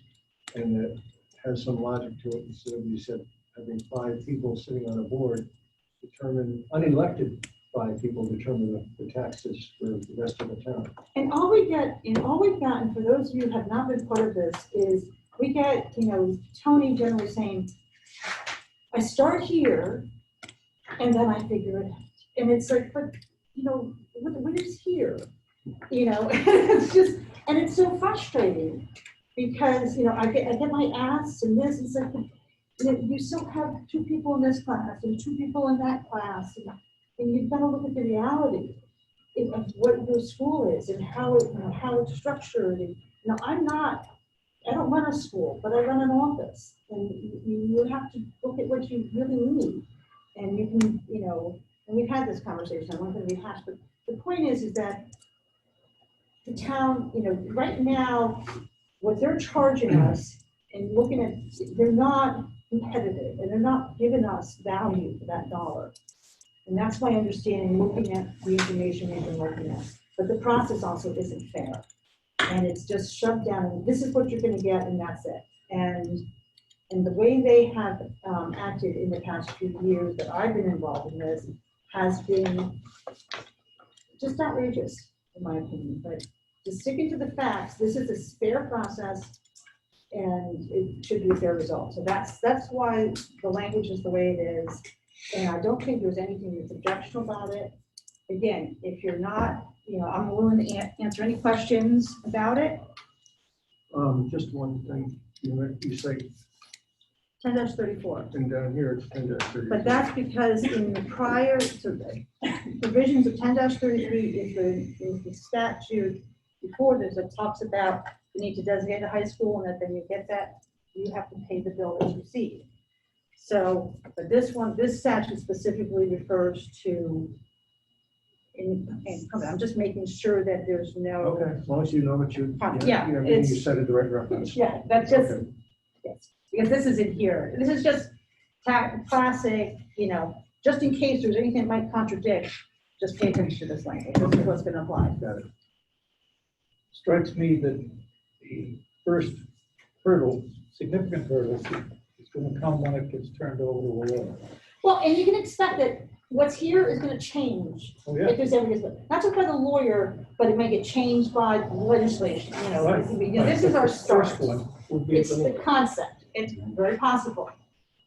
and that has some logic to it. Instead of, you said, having 5 people sitting on a board determine, unelected 5 people determine the taxes for the rest of the town. And all we've gotten, for those of you who have not been part of this, is we get, Tony generally saying, I start here and then I figure it out. And it's like, but, what is here? It's just, and it's so frustrating because, I get my asks and this, it's like, you still have 2 people in this class and 2 people in that class. And you've got to look at the reality of what your school is and how it's structured. And, I don't run a school, but I run an office. And you have to look at what you really need. And you can, and we've had this conversation, I want to rehash, but the point is that the town, right now, what they're charging us and looking at, they're not competitive and they're not giving us value for that dollar. And that's my understanding, looking at the information we've been looking at. But the process also isn't fair. And it's just shoved down, and this is what you're going to get, and that's it. And the way they have acted in the past few years that I've been involved in this has been just outrageous, in my opinion. But just sticking to the facts, this is a fair process, and it should be a fair result. So that's why the language is the way it is. And I don't think there's anything that's objectionable about it. Again, if you're not, I'm willing to answer any questions about it. Just one thing, you say 10-34. and down here it's 10-34. But that's because in the prior, so the provisions of 10-33 is the statute before this that talks about you need to designate a high school, and that then you get that, you have to pay the bill that's received. So, but this statute specifically refers to I'm just making sure that there's no. Okay, as long as you know what you, Yeah, you it's- said it the right reference. Yeah, that's just, Okay. yes, because this isn't here. This is just classic, just in case there's anything that might contradict, just pay attention to this language. This is what's gonna apply. Got it. Strikes me that the first hurdle, significant hurdle, is gonna come when it gets turned over to a lawyer. Well, and you can expect that what's here is gonna change. Oh, yeah. If there's ever, not just by the lawyer, but it may get changed by legislation, Right. This is our start. First one would be It's the concept. It's very possible.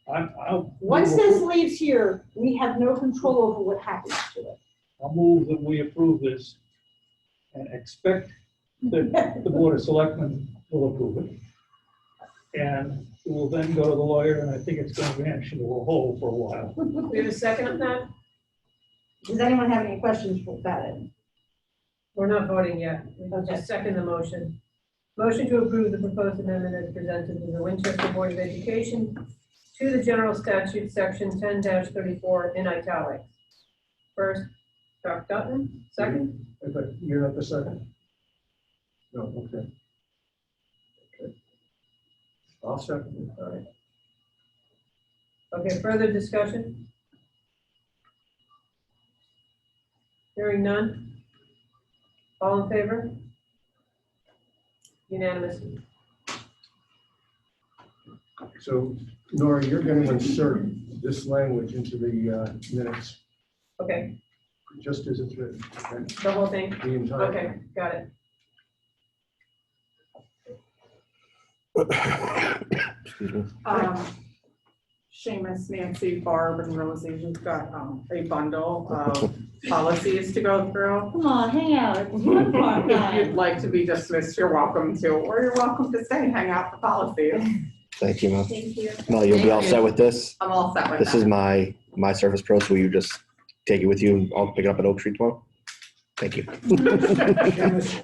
I'll Once this leaves here, we have no control over what happens to it. I'll move that we approve this and expect that the Board of Selectmen will approve it. And we will then go to the lawyer, and I think it's going to vanish into a hole for a while. We have a second on that? Does anyone have any questions about it? We're not voting yet. We just second the motion. Motion to approve the proposed amendment as presented to the Winchester Board of Education to the General Statute, Section 10-34 in italics. First, Dr. Dutton, second. But you're not the second? No, okay. Okay. I'll second it. All right. Okay, further discussion? Hearing none? All in favor? Unanimous. So Nora, you're going to insert this language into the minutes, Okay, just as it's written. Okay? the whole thing? The entire. Okay, got it. Excuse me. Seamus, Nancy, Barb, and Rosie, we've got a bundle of policies to go through. Come on, hang out. If you'd like to be dismissed, you're welcome to, or you're welcome to stay and hang out for policies. Thank you, Mel. Thank you. Mel, you'll be all set with this? I'm all set with This that. is my Surface Pro, so will you just take it with you and I'll pick it up at Oak Street tomorrow? Thank you. Seamus,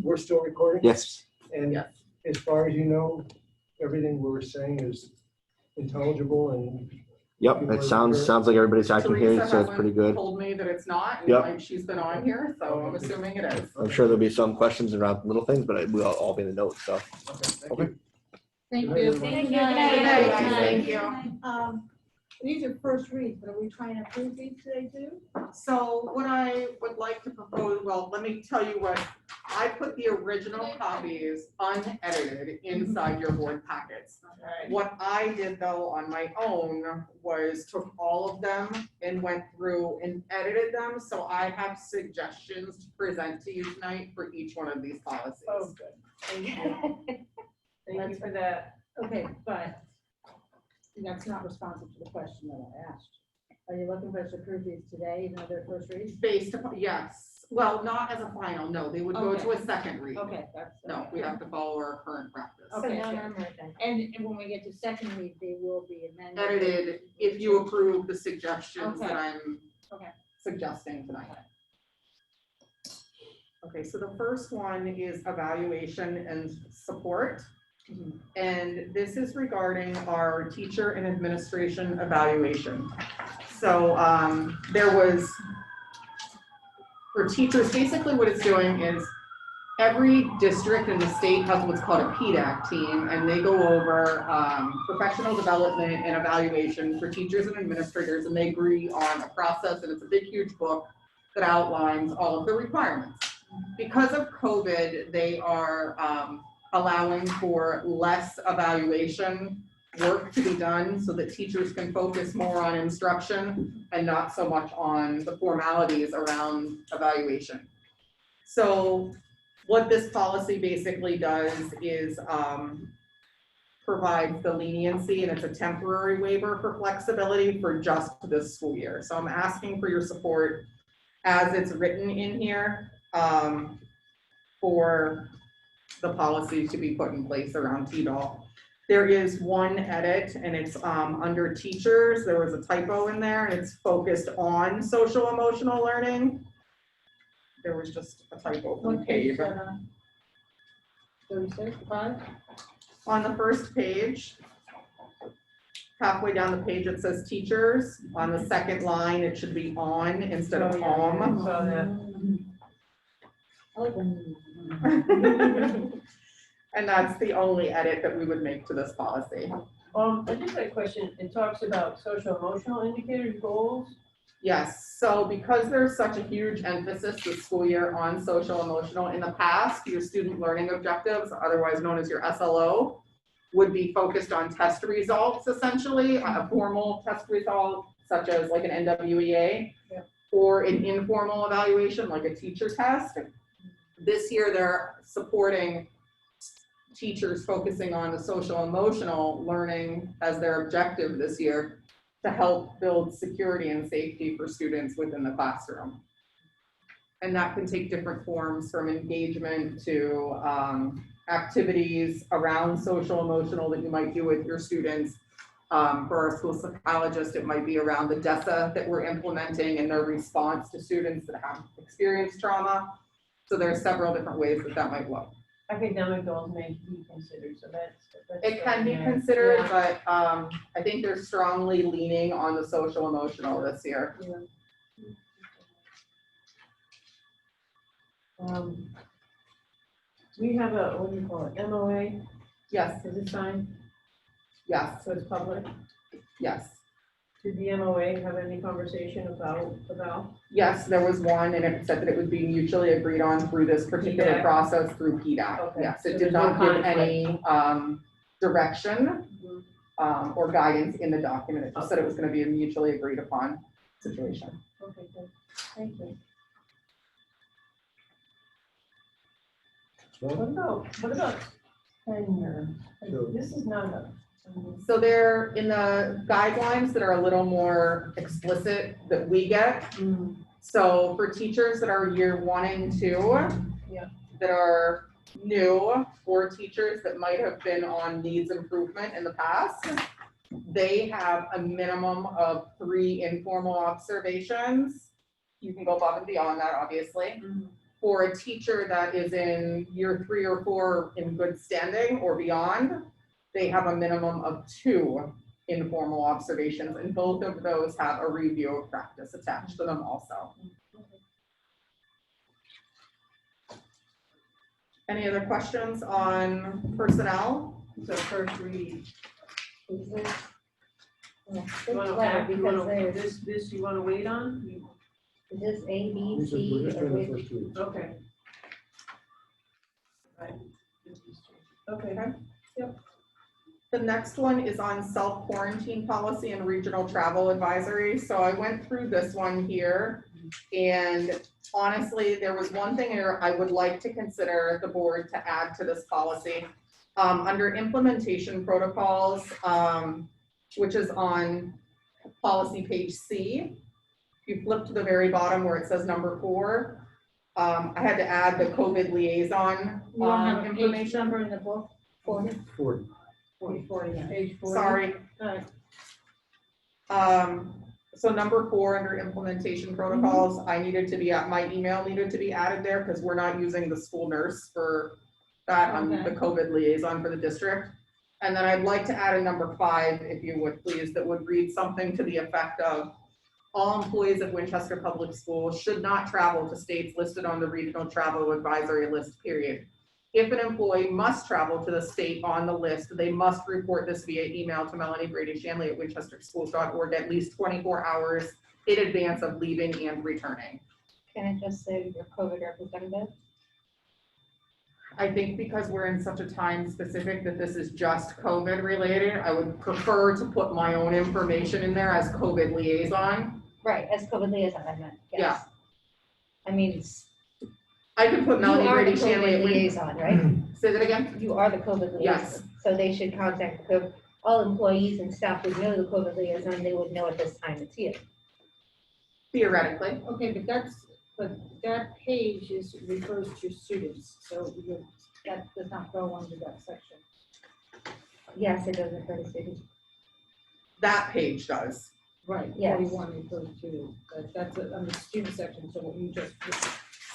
we're still recording? Yes. And Yes. as far as you know, everything we were saying is intelligible and. Yep, it sounds like everybody's acting here, Teresa so it's pretty hasn't good. told me that it's not, and Yep. like she's been on here, so I'm assuming it is. I'm sure there'll be some questions around little things, but we'll all be in the notes, so. Okay. Thank Good night, you. everyone. Thank you. Thank you. These are first reads, but are we trying to approve these today too? So what I would like to propose, well, let me tell you what, I put the original copies unedited inside your board packets. What I did though on my own was took all of them and went through and edited them, so I have suggestions to present to you tonight for each one of these policies. Oh, good. Thank you. Thank you for that. Okay, but that's not responsive to the question that I asked. Are you looking for us to approve these today, even though they're first reads? Based upon, yes, well, not as a final, no, they would go to a second read. Okay, that's. No, we have to follow our current practice. Okay, So sure. now I'm with them. And when we get to second read, they will be amended. Edited if you approve the suggestions that Okay. I'm Okay. suggesting tonight. Okay, so the first one is evaluation and support. And this is regarding our teacher and administration evaluation. So there was, for teachers, basically what it's doing is every district in the state has what's called a PDAC team, and they go over professional development and evaluation for teachers and administrators, and they agree on a process, and it's a big, huge book that outlines all of the requirements. Because of COVID, they are allowing for less evaluation work to be done so that teachers can focus more on instruction and not so much on the formalities around evaluation. So what this policy basically does is provides the leniency, and it's a temporary waiver for flexibility for just this school year. So I'm asking for your support as it's written in here for the policy to be put in place around TDOL. There is one edit, and it's under teachers. There was a typo in there, and it's focused on social emotional learning. There was just a typo from What page Cave. is that on? 36, 5? On the first page, halfway down the page, it says teachers. On the second line, it should be on instead of Oh, yeah, I om. saw that. I like when. And that's the only edit that we would make to this policy. I just had a question. It talks about social emotional indicators, goals. Yes, so because there's such a huge emphasis this school year on social emotional, in the past, your student learning objectives, otherwise known as your SLO, would be focused on test results, essentially, a formal test result, such as like an NWEA, or an informal evaluation, like a teacher test. This year, they're supporting teachers focusing on the social emotional learning as their objective this year to help build security and safety for students within the classroom. And that can take different forms, from engagement to activities around social emotional that you might do with your students. For our school psychologist, it might be around the DESA that we're implementing and their response to students that have experienced trauma. So there are several different ways that might look. Academic goals may be considered, so that's. It can be considered, but I think they're strongly leaning on the social emotional this year. We have a, what do you call it, MOA? Yes, Is it signed? yes, So it's public? yes. Did the MOA have any conversation about? Yes, there was one, and it said that it would be mutually agreed on through this particular PDAC. process through PDAC. Okay, Yes, so it there's did no not give conflict. any direction or guidance in the document. It just said it was going to be a mutually agreed upon situation. Okay, good. Thank you. What about tenure? Sure. This is not a. So they're in the guidelines that are a little more explicit that we get. So for teachers that are year 1 and 2, Yeah. that are new, or teachers that might have been on needs improvement in the past, they have a minimum of 3 informal observations. You can go above and beyond that, obviously. For a teacher that is in year 3 or 4 in good standing or beyond, they have a minimum of 2 informal observations, and both of those have a review of practice attached to them also. Any other questions on personnel? So first read. Is this? Well, You this wanna letter, act, you because wanna, there's, this you wanna wait on? is this A, B, This is, C, we're just or doing the which? first two. Okay. Right. Okay. Yep. The next one is on self-quarantine policy and regional travel advisory. So I went through this one here, and honestly, there was one thing here I would like to consider the board to add to this policy. Under implementation protocols, which is on policy page C, if you flip to the very bottom where it says number 4, I had to add the COVID liaison You don't have a page information. number in the book? 40? 40. Page 40. Sorry. Alright. So number 4 under implementation protocols, I needed to be at, my email needed to be added there because we're not using the school nurse for that. I'm the COVID liaison for the district. And then I'd like to add a number 5, if you would please, that would read something to the effect of: all employees of Winchester Public Schools should not travel to states listed on the regional travel advisory list, period. If an employee must travel to the state on the list, they must report this via email to Melanie Brady Shanley at winchesterschools.org at least 24 hours in advance of leaving and returning. Can it just say your COVID representative? I think because we're in such a time specific that this is just COVID related, I would prefer to put my own information in there as COVID liaison. Right, as COVID liaison, I meant, yes. Yeah. I mean, it's, I can put you Melanie are the Brady Shanley at COVID liaison, right? Say that again? You are the COVID liaison. Yes. So they should contact the COVID, all employees and staff would know the COVID liaison, they would know at this time it's you. Theoretically. Okay, but that page refers to students, so that does not go under that section. Yes, it does refer to students. That page does. Right, Yes. 41 refers to, that's under the student section, so what you just.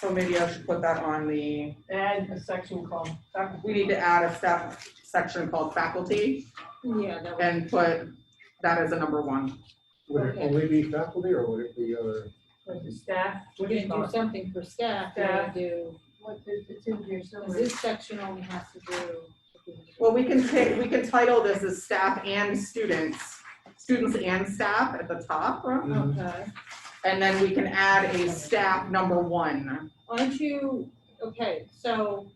So maybe I should put that on the, Add a section called. we need to add a section called faculty Yeah, that was. and put That is a number one. Would it Okay. only be faculty or would it be other? Like the staff. We're gonna do something for staff, we're gonna do, What, it's in here because somewhere. this section only has to do. Well, we can title this as staff and students and staff at the top. Okay, And then we can add a staff number one. aren't you, okay, so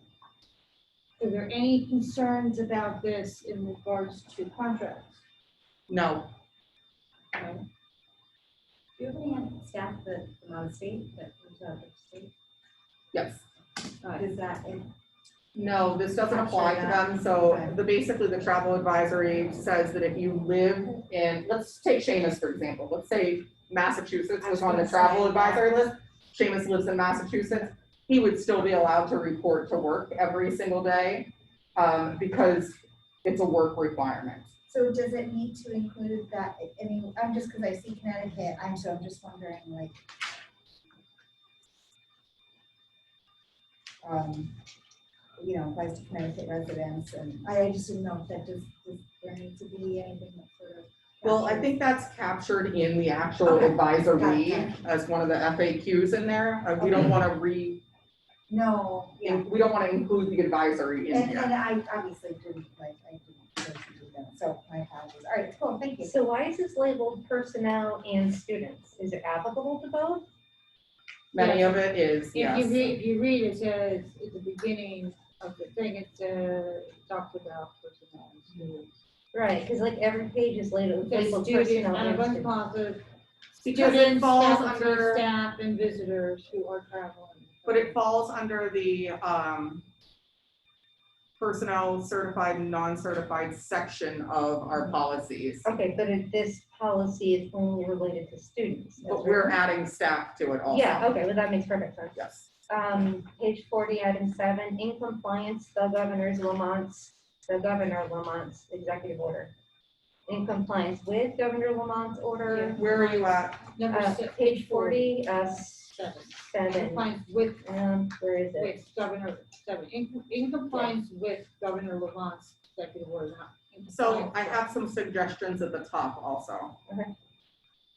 are there any concerns about this in regards to contracts? No, Okay. Do you have any staff that from out of state, that comes out of state? yes. Is that, No, this doesn't apply to them, so basically the travel advisory says that if you live in, let's take Seamus for example, let's say Massachusetts was on the travel advisory list, Seamus lives in Massachusetts, he would still be allowed to report to work every single day, because it's a work requirement. So does it need to include that, I mean, I'm just, because I see Connecticut, I'm just wondering, like, you know, applies to Connecticut residents, and I just didn't know if that does there need to be anything that sort of. Well, I think that's captured in the actual Okay. advisory Gotcha. as one of the FAQs in there. We don't want to No, yeah, we don't want to include the advisory in and here. I obviously didn't, like, I didn't know to do that, so my apologies. All right, cool, thank you. So why is this labeled personnel and students? Is it applicable to both? Many of it is, If yes. you read, it says, at the beginning of the thing, it talks about personnel and students. Right, because like every page is labeled It says labeled student, personnel and a and bunch students. of classes, Because it students, falls faculty, under, staff, and visitors who are traveling. but it falls under the personnel certified and non-certified section of our policies. Okay, but this policy is only related to students. But we're adding staff to it also. Yeah, okay, well, that makes perfect sense. Yes. Page 40, item 7, in compliance, the Governor Lamont's executive order. In compliance with Governor Lamont's order. Where are you at? Page 40, Seven. 7. Compliance with, Where is it? with Governor, in compliance with Governor Lamont's executive order, not in So compliance I with- have some suggestions at the top also. Okay.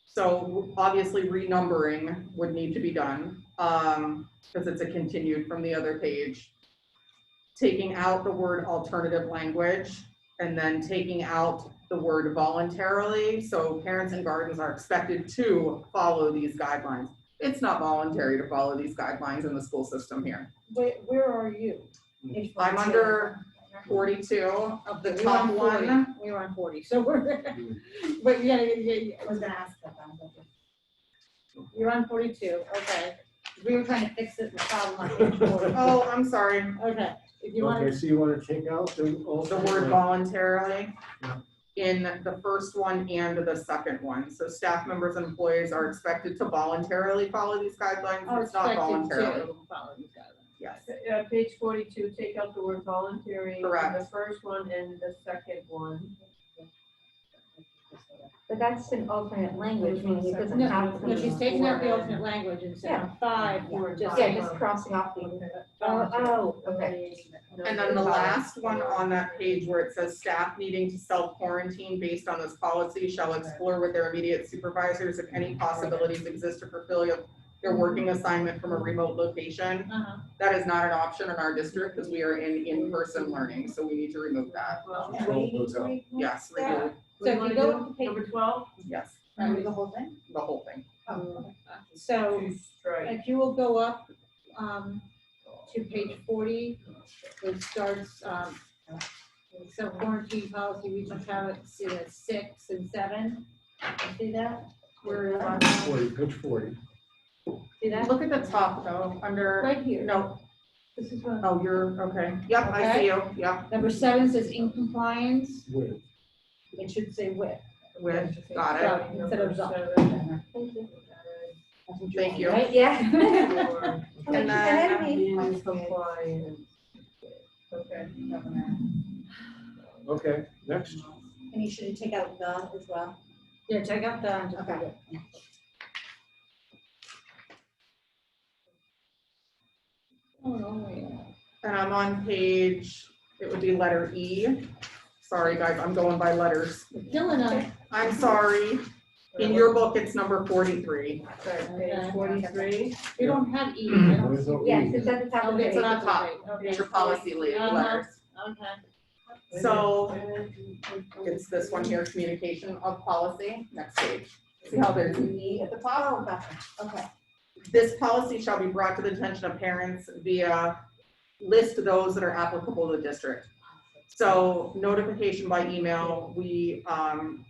So obviously renumbering would need to be done, because it's a continued from the other page. Taking out the word alternative language and then taking out the word voluntarily. So parents and guardians are expected to follow these guidelines. It's not voluntary to follow these guidelines in the school system here. Where are you? I'm under 42 of the We're top on 40. one. We're on 40, so we're, but yeah, I was gonna ask that, but you're on 42, okay. We were trying to fix it, the problem on page 40. Oh, I'm sorry. Okay, if you want Okay, to, so you want to take out the The alternate word language? voluntarily Yeah. in the first one and the second one. So staff members and employees are expected to voluntarily follow these guidelines. are It's not expected voluntarily. to follow these guidelines. Yes. Page 42, take out the word voluntary. in Correct. The first one and the second one. But that's an alternate language, meaning it doesn't have to be. No, she's taking out the alternate language and saying Yeah. 5, just. Yeah, just crossing off the. Okay. And then the last one on that page where it says staff needing to self-quarantine based on this policy shall explore with their immediate supervisors if any possibilities exist to fulfill their working assignment from a remote location. Uh-huh. That is not an option in our district because we are in-person learning, so we need to remove that. Yes, remove, So if you go to page, Number 12? yes, remember the whole thing? the whole thing. so To strike. if you will go up to page 40, it starts, so quarantine policy, we just have it, see that 6 and 7. You see that? We're on, 40, page 40. see that? Look at the top though, under, Right here. no, This is what, oh, you're, okay, yep, I see you, yep, number 7 says in compliance, With. it should say with. with, got it, So, instead of Number the. 7. Thank you. thank you. Right, yeah. And Ahead of then, me. In compliance. Okay. Okay, next. And you should take out the as well. Yeah, check out the, just Okay. Oh, yeah. and I'm on page, it would be letter E. Sorry, guys, I'm going by letters. Killing us. I'm sorry. In your book, it's number 43. Sorry, page 43. We don't have E. I don't There's see- no Yes, E. it's at the top of the It's page. at the top. Okay. It's your policy Uh-huh. letters. Okay. So it's this one here, communication of policy, next page. See how there's an E at the top? Oh, gotcha, okay. This policy shall be brought to the attention of parents via list those that are applicable to the district. So notification by email, we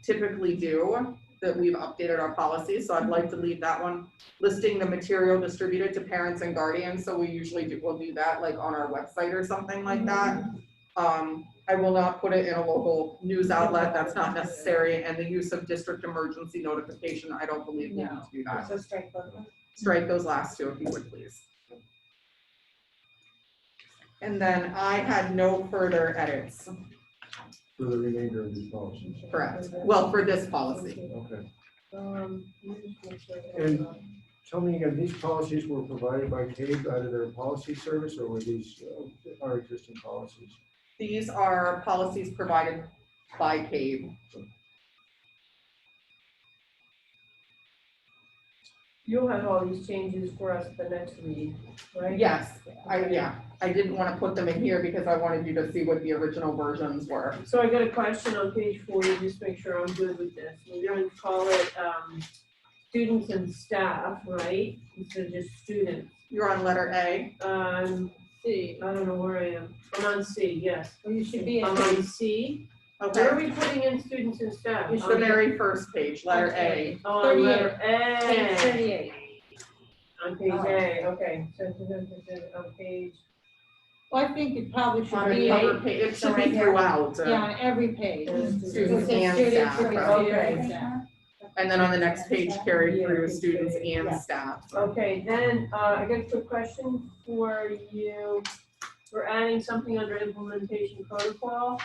typically do, that we've updated our policies, so I'd like to leave that one. Listing the material distributed to parents and guardians, so we usually we'll do that like on our website or something like that. I will not put it in a local news outlet, that's not necessary, and the use of district emergency notification, I don't believe we need to do that. So strike both of them. Strike those last two if you would, please. And then I had no further edits, For the remainder of these policies. correct? Well, for this policy. Okay. Let me just make sure I got And it. tell me again, these policies were provided by CABE out of their policy service, or were these our existing policies? These are policies provided by CABE. You'll have all these changes for us at the next read, right? Yes, I didn't want to put them in here because I wanted you to see what the original versions were. So I got a question on page 40, just to make sure I'm good with this. We're going to call it students and staff, right? Instead of just students. You're on letter A. C, I don't know where I am. I'm on C, yes. Well, you should be I'm at on C. Where Okay, are we putting in students and staff? it's the very first page, letter A. Oh, on letter page A. 38. On page A, okay. So on page, Well, I think it probably should On the be, cover page, it should be throughout. yeah, on every page. Students It says and students, staff. should be Okay. students and staff. And then on the next page, carry through students and Yeah. staff. okay, then I got a quick question for you. We're adding something under implementation protocol,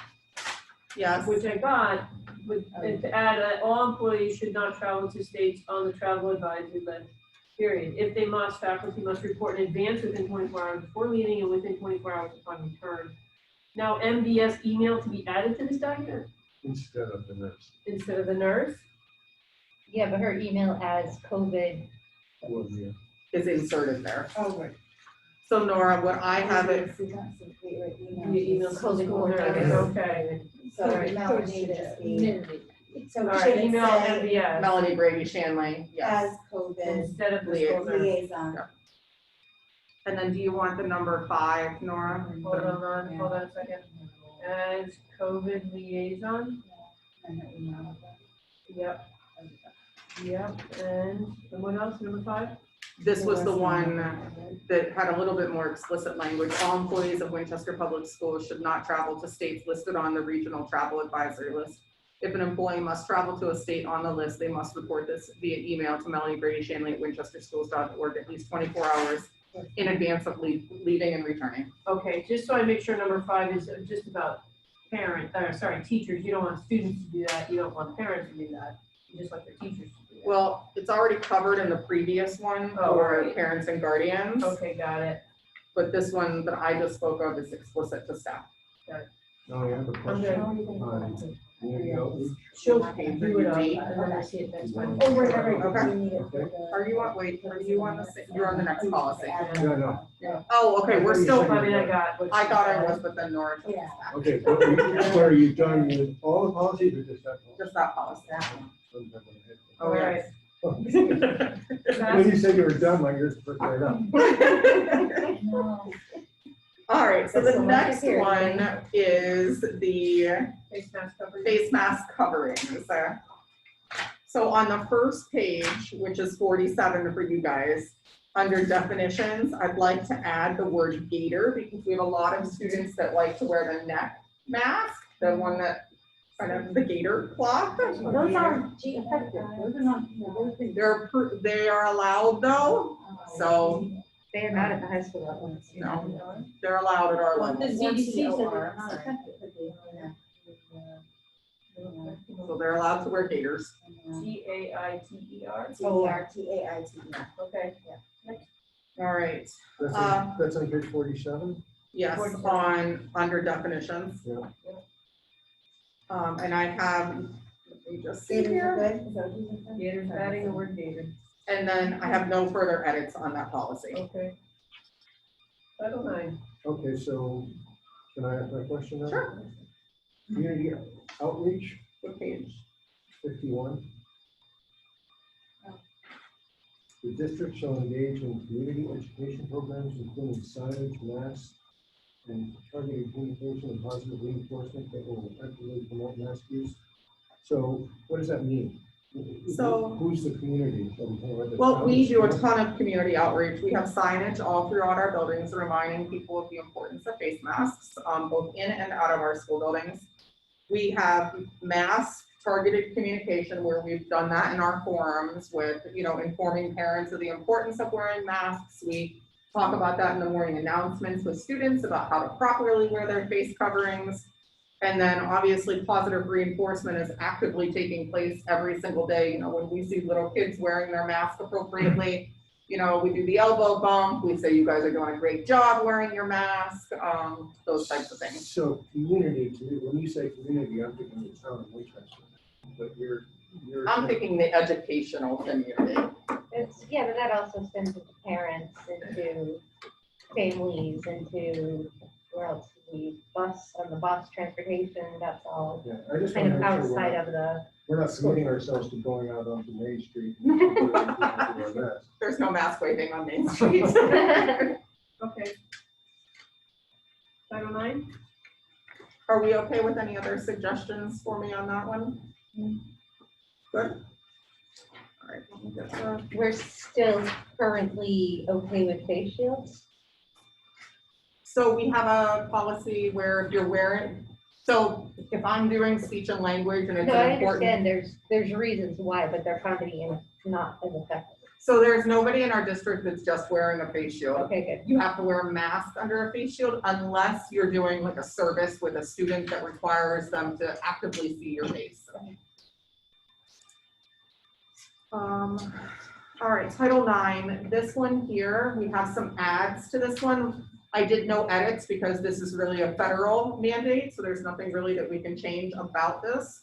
Yes, which I got, with, and to add that all employees should not travel to states on the travel advisory list, period. If they must, faculty must report in advance within 24 hours before leaving and within 24 hours upon return. Now, MDS email to be added to this document Instead of the nurse. instead of the nurse? Yeah, but her email as COVID. is inserted there. Oh, right. So Nora, what I have it, Via email to the COVID school nurse, coordinator. okay. So Melanie should just be, so All right, should it email say MDS Melanie Brady Shanley, yes. as COVID instead of the school nurse. liaison? And then do you want the number 5, Nora? Hold on a second. As COVID liaison, yep. Yep, and what else, number 5? This was the one that had a little bit more explicit language. All employees of Winchester Public Schools should not travel to states listed on the regional travel advisory list. If an employee must travel to a state on the list, they must report this via email to Melanie Brady Shanley at winchesterschools.org at least 24 hours in advance of leaving and returning. Okay, just so I make sure number 5 is just about teachers. You don't want students to do that. You don't want parents to do that. You just want the teachers to do that. Well, it's already covered in the previous one Oh, for right. parents and guardians, Okay, got it. but this one that I just spoke of is explicit to staff. No, I have a I'm question. good. She'll Do it up, D. and then I see it next time. Oh, whatever, Okay. you need it for the. Are you on you're on the next policy. No. Oh, okay, we're still, I mean, I got what I you thought I said. was, but then Nora. took Yeah. us back. Okay, but are you done with all the policies or just that Just that policy. All Oh, right. yes. When you said you were done, my ears perked right up. All right, so That's the the one next here. one is the Face mask coverage. face mask coverings. So on the first page, which is 47 for you guys, under definitions, I'd like to add the word gaiter because we have a lot of students that like to wear the neck mask, the one that kind of the gaiter cloth. Well, those aren't effective. Those are not. They are allowed though, so They are not at the high school level. no, they're allowed at our Well, the level. CDC said TOR, they're not sorry. effective. So they're allowed to wear gaiters. GAITER. TARTAITER. Okay. All right, That's on page 47? yes, on, under definitions. Yeah. And I have, let me just see Gators are here. good. Is that what you said? Gators, adding the word gator. And then I have no further edits on that policy. Okay. Title IX. Okay, so can I ask my question now? Sure. Community outreach, What page? 51. The district shall engage in community education programs, including signage, masks, and targeted communication and positive reinforcement that will effectively promote mask use. So what does that mean? So- Who's the community? Well, we do a ton of community outreach. We have signage all throughout our buildings reminding people of the importance of face masks, both in and out of our school buildings. We have mass targeted communication where we've done that in our forums with, informing parents of the importance of wearing masks. We talk about that in the morning announcements with students about how to properly wear their face coverings. And then obviously positive reinforcement is actively taking place every single day. When we see little kids wearing their mask appropriately, we do the elbow bump. We say, you guys are doing a great job wearing your mask, those types of things. So community, to me, when you say community, I'm thinking the town of Winchester. But you're. I'm thinking the educational community. Yeah, but that also extends into parents, into families, into where else? The bus transportation, that's all Yeah, I just kind want of to make sure outside of the. we're not committing ourselves to going out onto Main Street. And doing our best. There's no mask waving on Main Street. Okay. Title IX. Are we okay with any other suggestions for me on that one? Good. All right, let me get the. We're still currently okay with face shields. So we have a policy where if you're wearing, so if I'm doing speech and language and it's No, I an important. understand there's reasons why, but they're found to be not as effective. So there's nobody in our district that's just wearing a face shield. Okay, good. You have to wear a mask under a face shield unless you're doing like a service with a student that requires them to actively see your face. All right, Title IX, this one here, we have some adds to this one. I did no edits because this is really a federal mandate, so there's nothing really that we can change about this.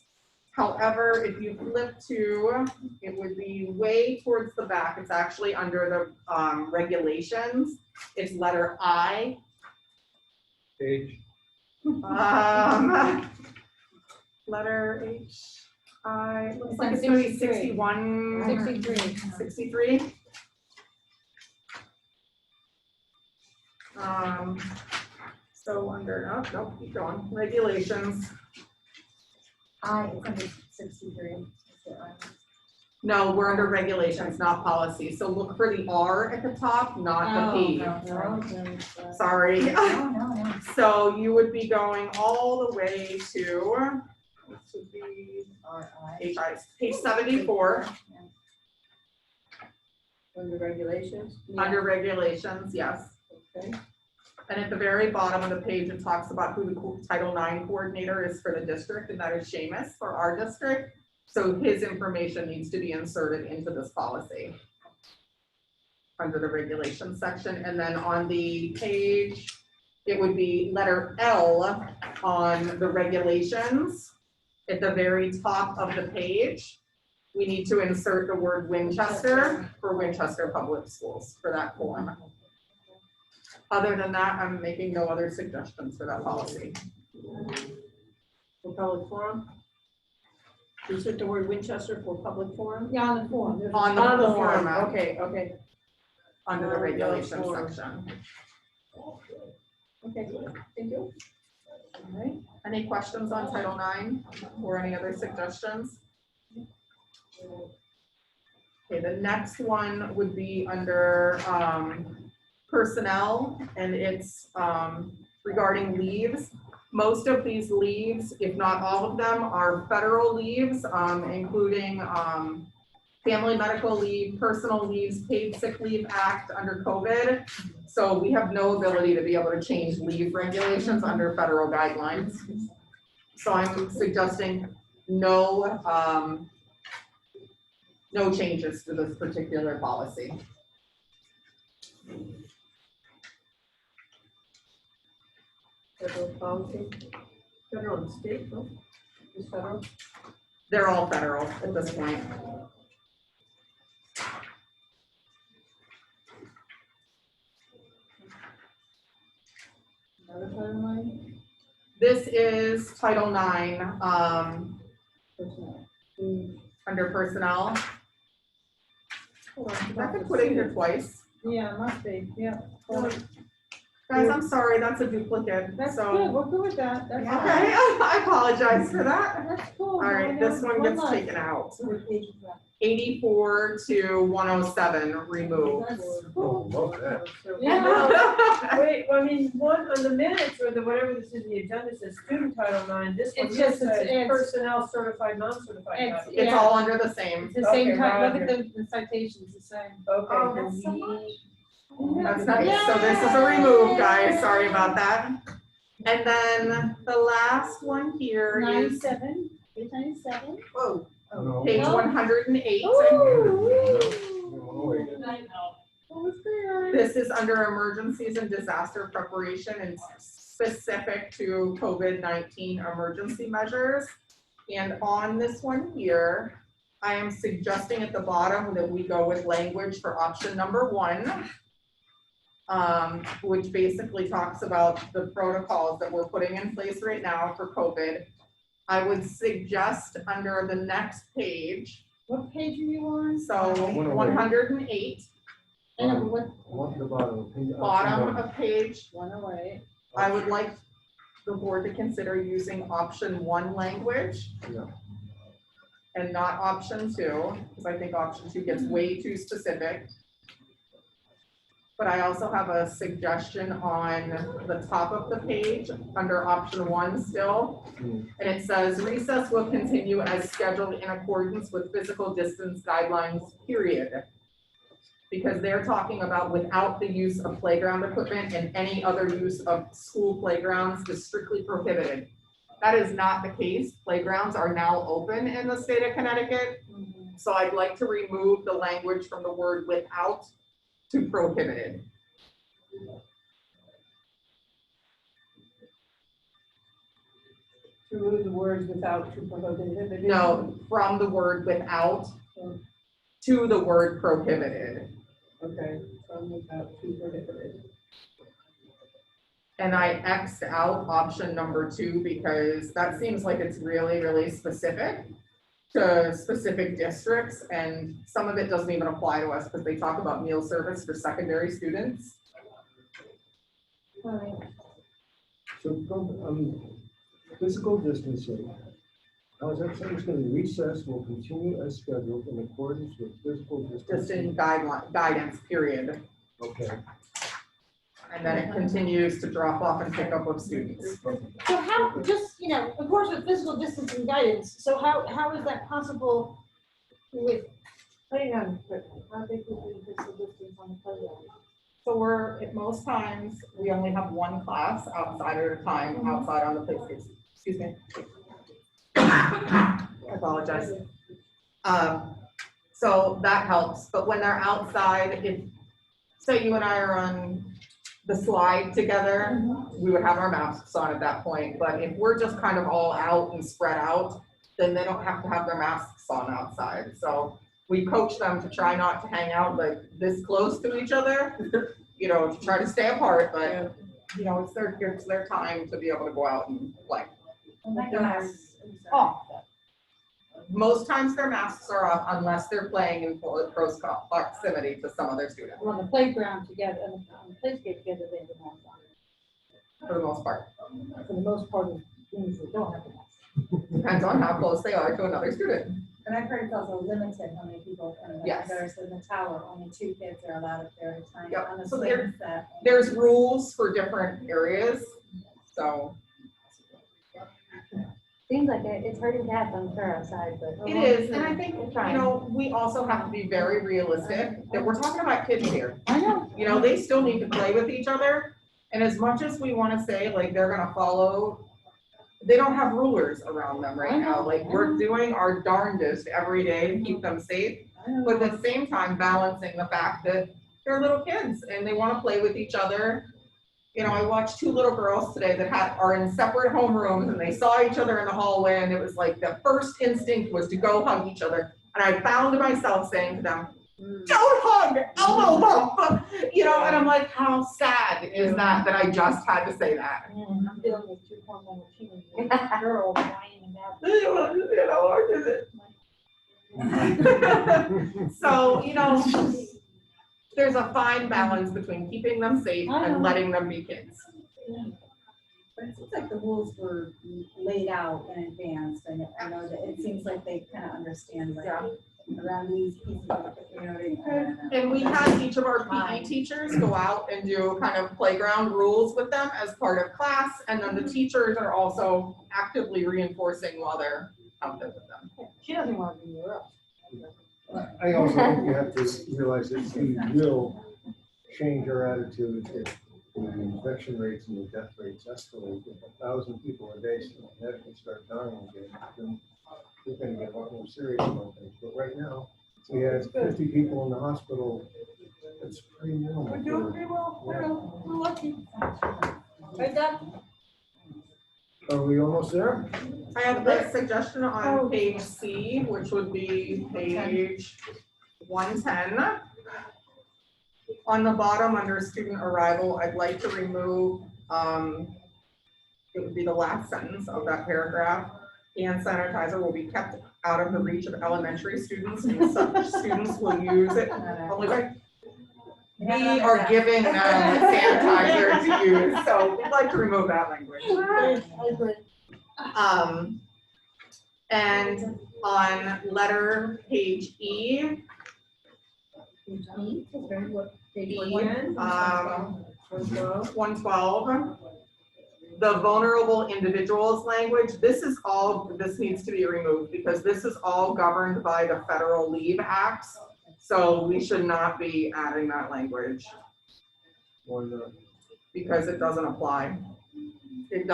However, if you flip to, it would be way towards the back. It's actually under the regulations. It's letter I. Page. Letter H. I, looks It's like on it's gonna be 63. 61. 63. 63. So under, no, keep going, regulations. It's under 63. No, we're under regulations, not policy. So look for the R at the top, not the P. Sorry. No. So you would be going all the way to, this would be page 74, Under regulations. under regulations, yes. Okay. And at the very bottom of the page, it talks about who the Title IX coordinator is for the district, and that is Seamus for our district. So his information needs to be inserted into this policy under the regulations section. And then on the page, it would be letter L on the regulations. At the very top of the page, we need to insert the word Winchester for Winchester Public Schools for that form. Other than that, I'm making no other suggestions for that policy. For public forum. You said the word Winchester for public forum? Yeah, on the form. There's a- On On the the forum, form, okay, okay. under the On the regulations form. section. Okay, thank you. All right, any questions on Title IX or any other suggestions? Okay, the next one would be under personnel, and it's regarding leaves. Most of these leaves, if not all of them, are federal leaves, including family medical leave, personal leaves, paid sick leave act under COVID. So we have no ability to be able to change leave regulations under federal guidelines. So I'm suggesting no changes to this particular policy. Federal policy, federal and state, no? Just federal? They're all federal at this point. Another timeline? This is Title IX, Personnel. under personnel. Hold on, I could put it here twice. Yeah, it must be, yeah. Well, Guys, I'm sorry, that's a duplicate, that's so. good, we're good with that. That's Okay, fine. I apologize for that. That's cool. All right, this one gets taken out. 84 to 107 removed. That's Oh, cool. love that. Yeah. Wait, I mean, one on the minutes or the, whatever this is, the agenda says student Title IX, this one It's here just- says it's- personnel certified, non-certified. It's- Title. It's all under the same. It's the same Okay, time, look Roger. at the citations, the same. Okay. Oh, then that's so we- That's nice. So this is a remove, guys. Sorry about that. And then the last one here is 97, page 97. whoa, No. page No. 108. No, wait. This is under emergencies and disaster preparation and specific to COVID-19 emergency measures. And on this one here, I am suggesting at the bottom that we go with language for option number 1. Which basically talks about the protocols that we're putting in place right now for COVID. I would suggest under the next page, What page are you on? so 108, And what, One, the bottom. bottom of page, 108. I would like the board to consider using option 1 language. Yeah. And not option 2, because I think option 2 gets way too specific. But I also have a suggestion on the top of the page, under option 1 still. And it says recess will continue as scheduled in accordance with physical distance guidelines, period. Because they're talking about without the use of playground equipment and any other use of school playgrounds is strictly prohibited. That is not the case. Playgrounds are now open in the state of Connecticut. So I'd like to remove the language from the word without to prohibited. To remove the words without to prohibited. No, from the word without to the word prohibited. Okay, from without to prohibited. And I X'd out option number 2 because that seems like it's really, really specific to specific districts, and some of it doesn't even apply to us because they talk about meal service for secondary students. So, physical distancing. How is that saying? It's going to recess will continue as scheduled in accordance with physical Just in distancing. guidance, period. Okay. And then it continues to drop off and pick up with students. So how, just, of course, with physical distancing guidance, so how is that possible with playground equipment? How big would be physical distance on the playground? So at most times, we only have 1 class outside at a time, outside on the play space. Excuse me. I apologize. So that helps, but when they're outside, if, say you and I are on the slide together, we would have our masks on at that point, but if we're just kind of all out and spread out, then they don't have to have their masks on outside. So we coach them to try not to hang out like this close to each other, to try to stay apart, but it's their time to be able to go out and play. Off. Most times their masks are off unless they're playing in close proximity to some other student, On the playground together, on the playscape together, they have the mask on. for the most part. For the most part of things that don't have the mask. Depends on how close they are to another student. And I've heard it's also limited how many people can Yes. there, so in the tower, only 2 kids are allowed up there at a time. Yep. On the So swing set. There's rules for different areas, so. Seems like it's hurting to have them fair outside, but. It is, and I think, We're trying. we also have to be very realistic that we're talking about kids here. I know. They still need to play with each other. And as much as we want to say like they're gonna follow, they don't have rulers around them right now. Like we're doing our darndest every day to keep them safe. But at the same time balancing the fact that they're little kids and they want to play with each other. You know, I watched two little girls today that are in separate homerooms and they saw each other in the hallway and it was like the first instinct was to go hug each other. And I found myself saying to them, don't hug, elbow bump, you know, and I'm like, how sad is that I just had to say that. I'm dealing with two hormonal teenage girls whining about. So, you know, there's a fine balance between keeping them safe and letting them be kids. But it seems like the rules were laid out in advance, and I know that it seems like they kind of understand, like, around these pieces of, you know, And we had each of our PE teachers go out and do kind of playground rules with them as part of class, and then the teachers are also actively reinforcing while they're out there with them. She doesn't want to be with us. I also think you have to realize that we will change our attitude if the infection rates and the death rates escalate. If 1,000 people a day start dying again, then we're going to get a lot more serious about things. But right now, we have 50 people in the hospital. That's pretty normal. We're doing pretty well, we're lucky. Right, Doug? Are we almost there? I have a suggestion on page C, which would be page 110. On the bottom, under student arrival, I'd like to remove, it would be the last sentence of that paragraph. Hand sanitizer will be kept out of the reach of elementary students, and such students will use it only by. We are giving them sanitizer to use, so we'd like to remove that language. And on letter page E. E, 112. The vulnerable individuals language, this needs to be removed because this is all governed by the Federal Leave Acts. So we should not be adding that language. Why not? Because it doesn't apply. It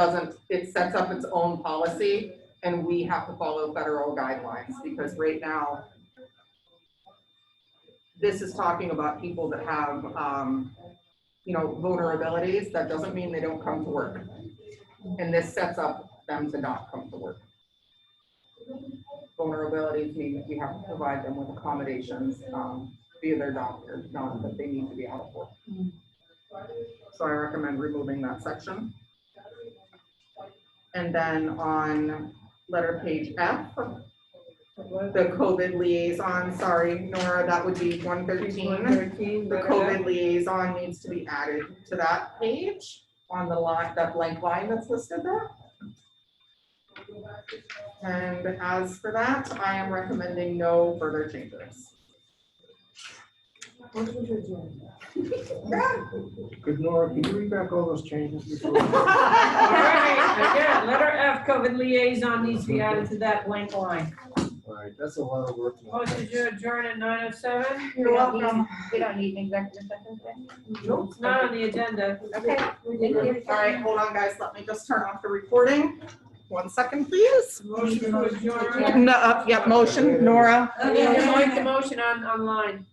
sets up its own policy and we have to follow federal guidelines because right now, this is talking about people that have, you know, vulnerabilities. That doesn't mean they don't come to work. And this sets up them to not come to work. Vulnerabilities mean that we have to provide them with accommodations via their doctor, not that they need to be out of work. So I recommend removing that section. And then on letter page F, the COVID liaison, sorry, Nora, that would be 113. The COVID liaison needs to be added to that page on the line, that blank line that's listed there. And as for that, I am recommending no further changes. Good, Nora, can you read back all those changes before? All right, again, letter F, COVID liaison needs to be added to that blank line. All right, that's a lot of work. Motion to adjourn at 9:07. You're welcome. We don't need an executive session today? Nope, it's not on the agenda. Okay. All right, hold on, guys. Let me just turn off the recording. 1 second, please. Motion to adjourn. No, yep, motion, Nora. You need to make the motion online.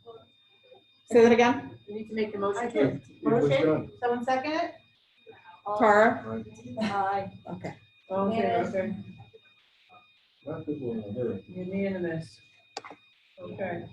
Say that again. You need to make the motion. It was done. Someone second it? Tara? All right. Hi. Okay. Okay. Not that we're in a hurry. Unanimous. Okay.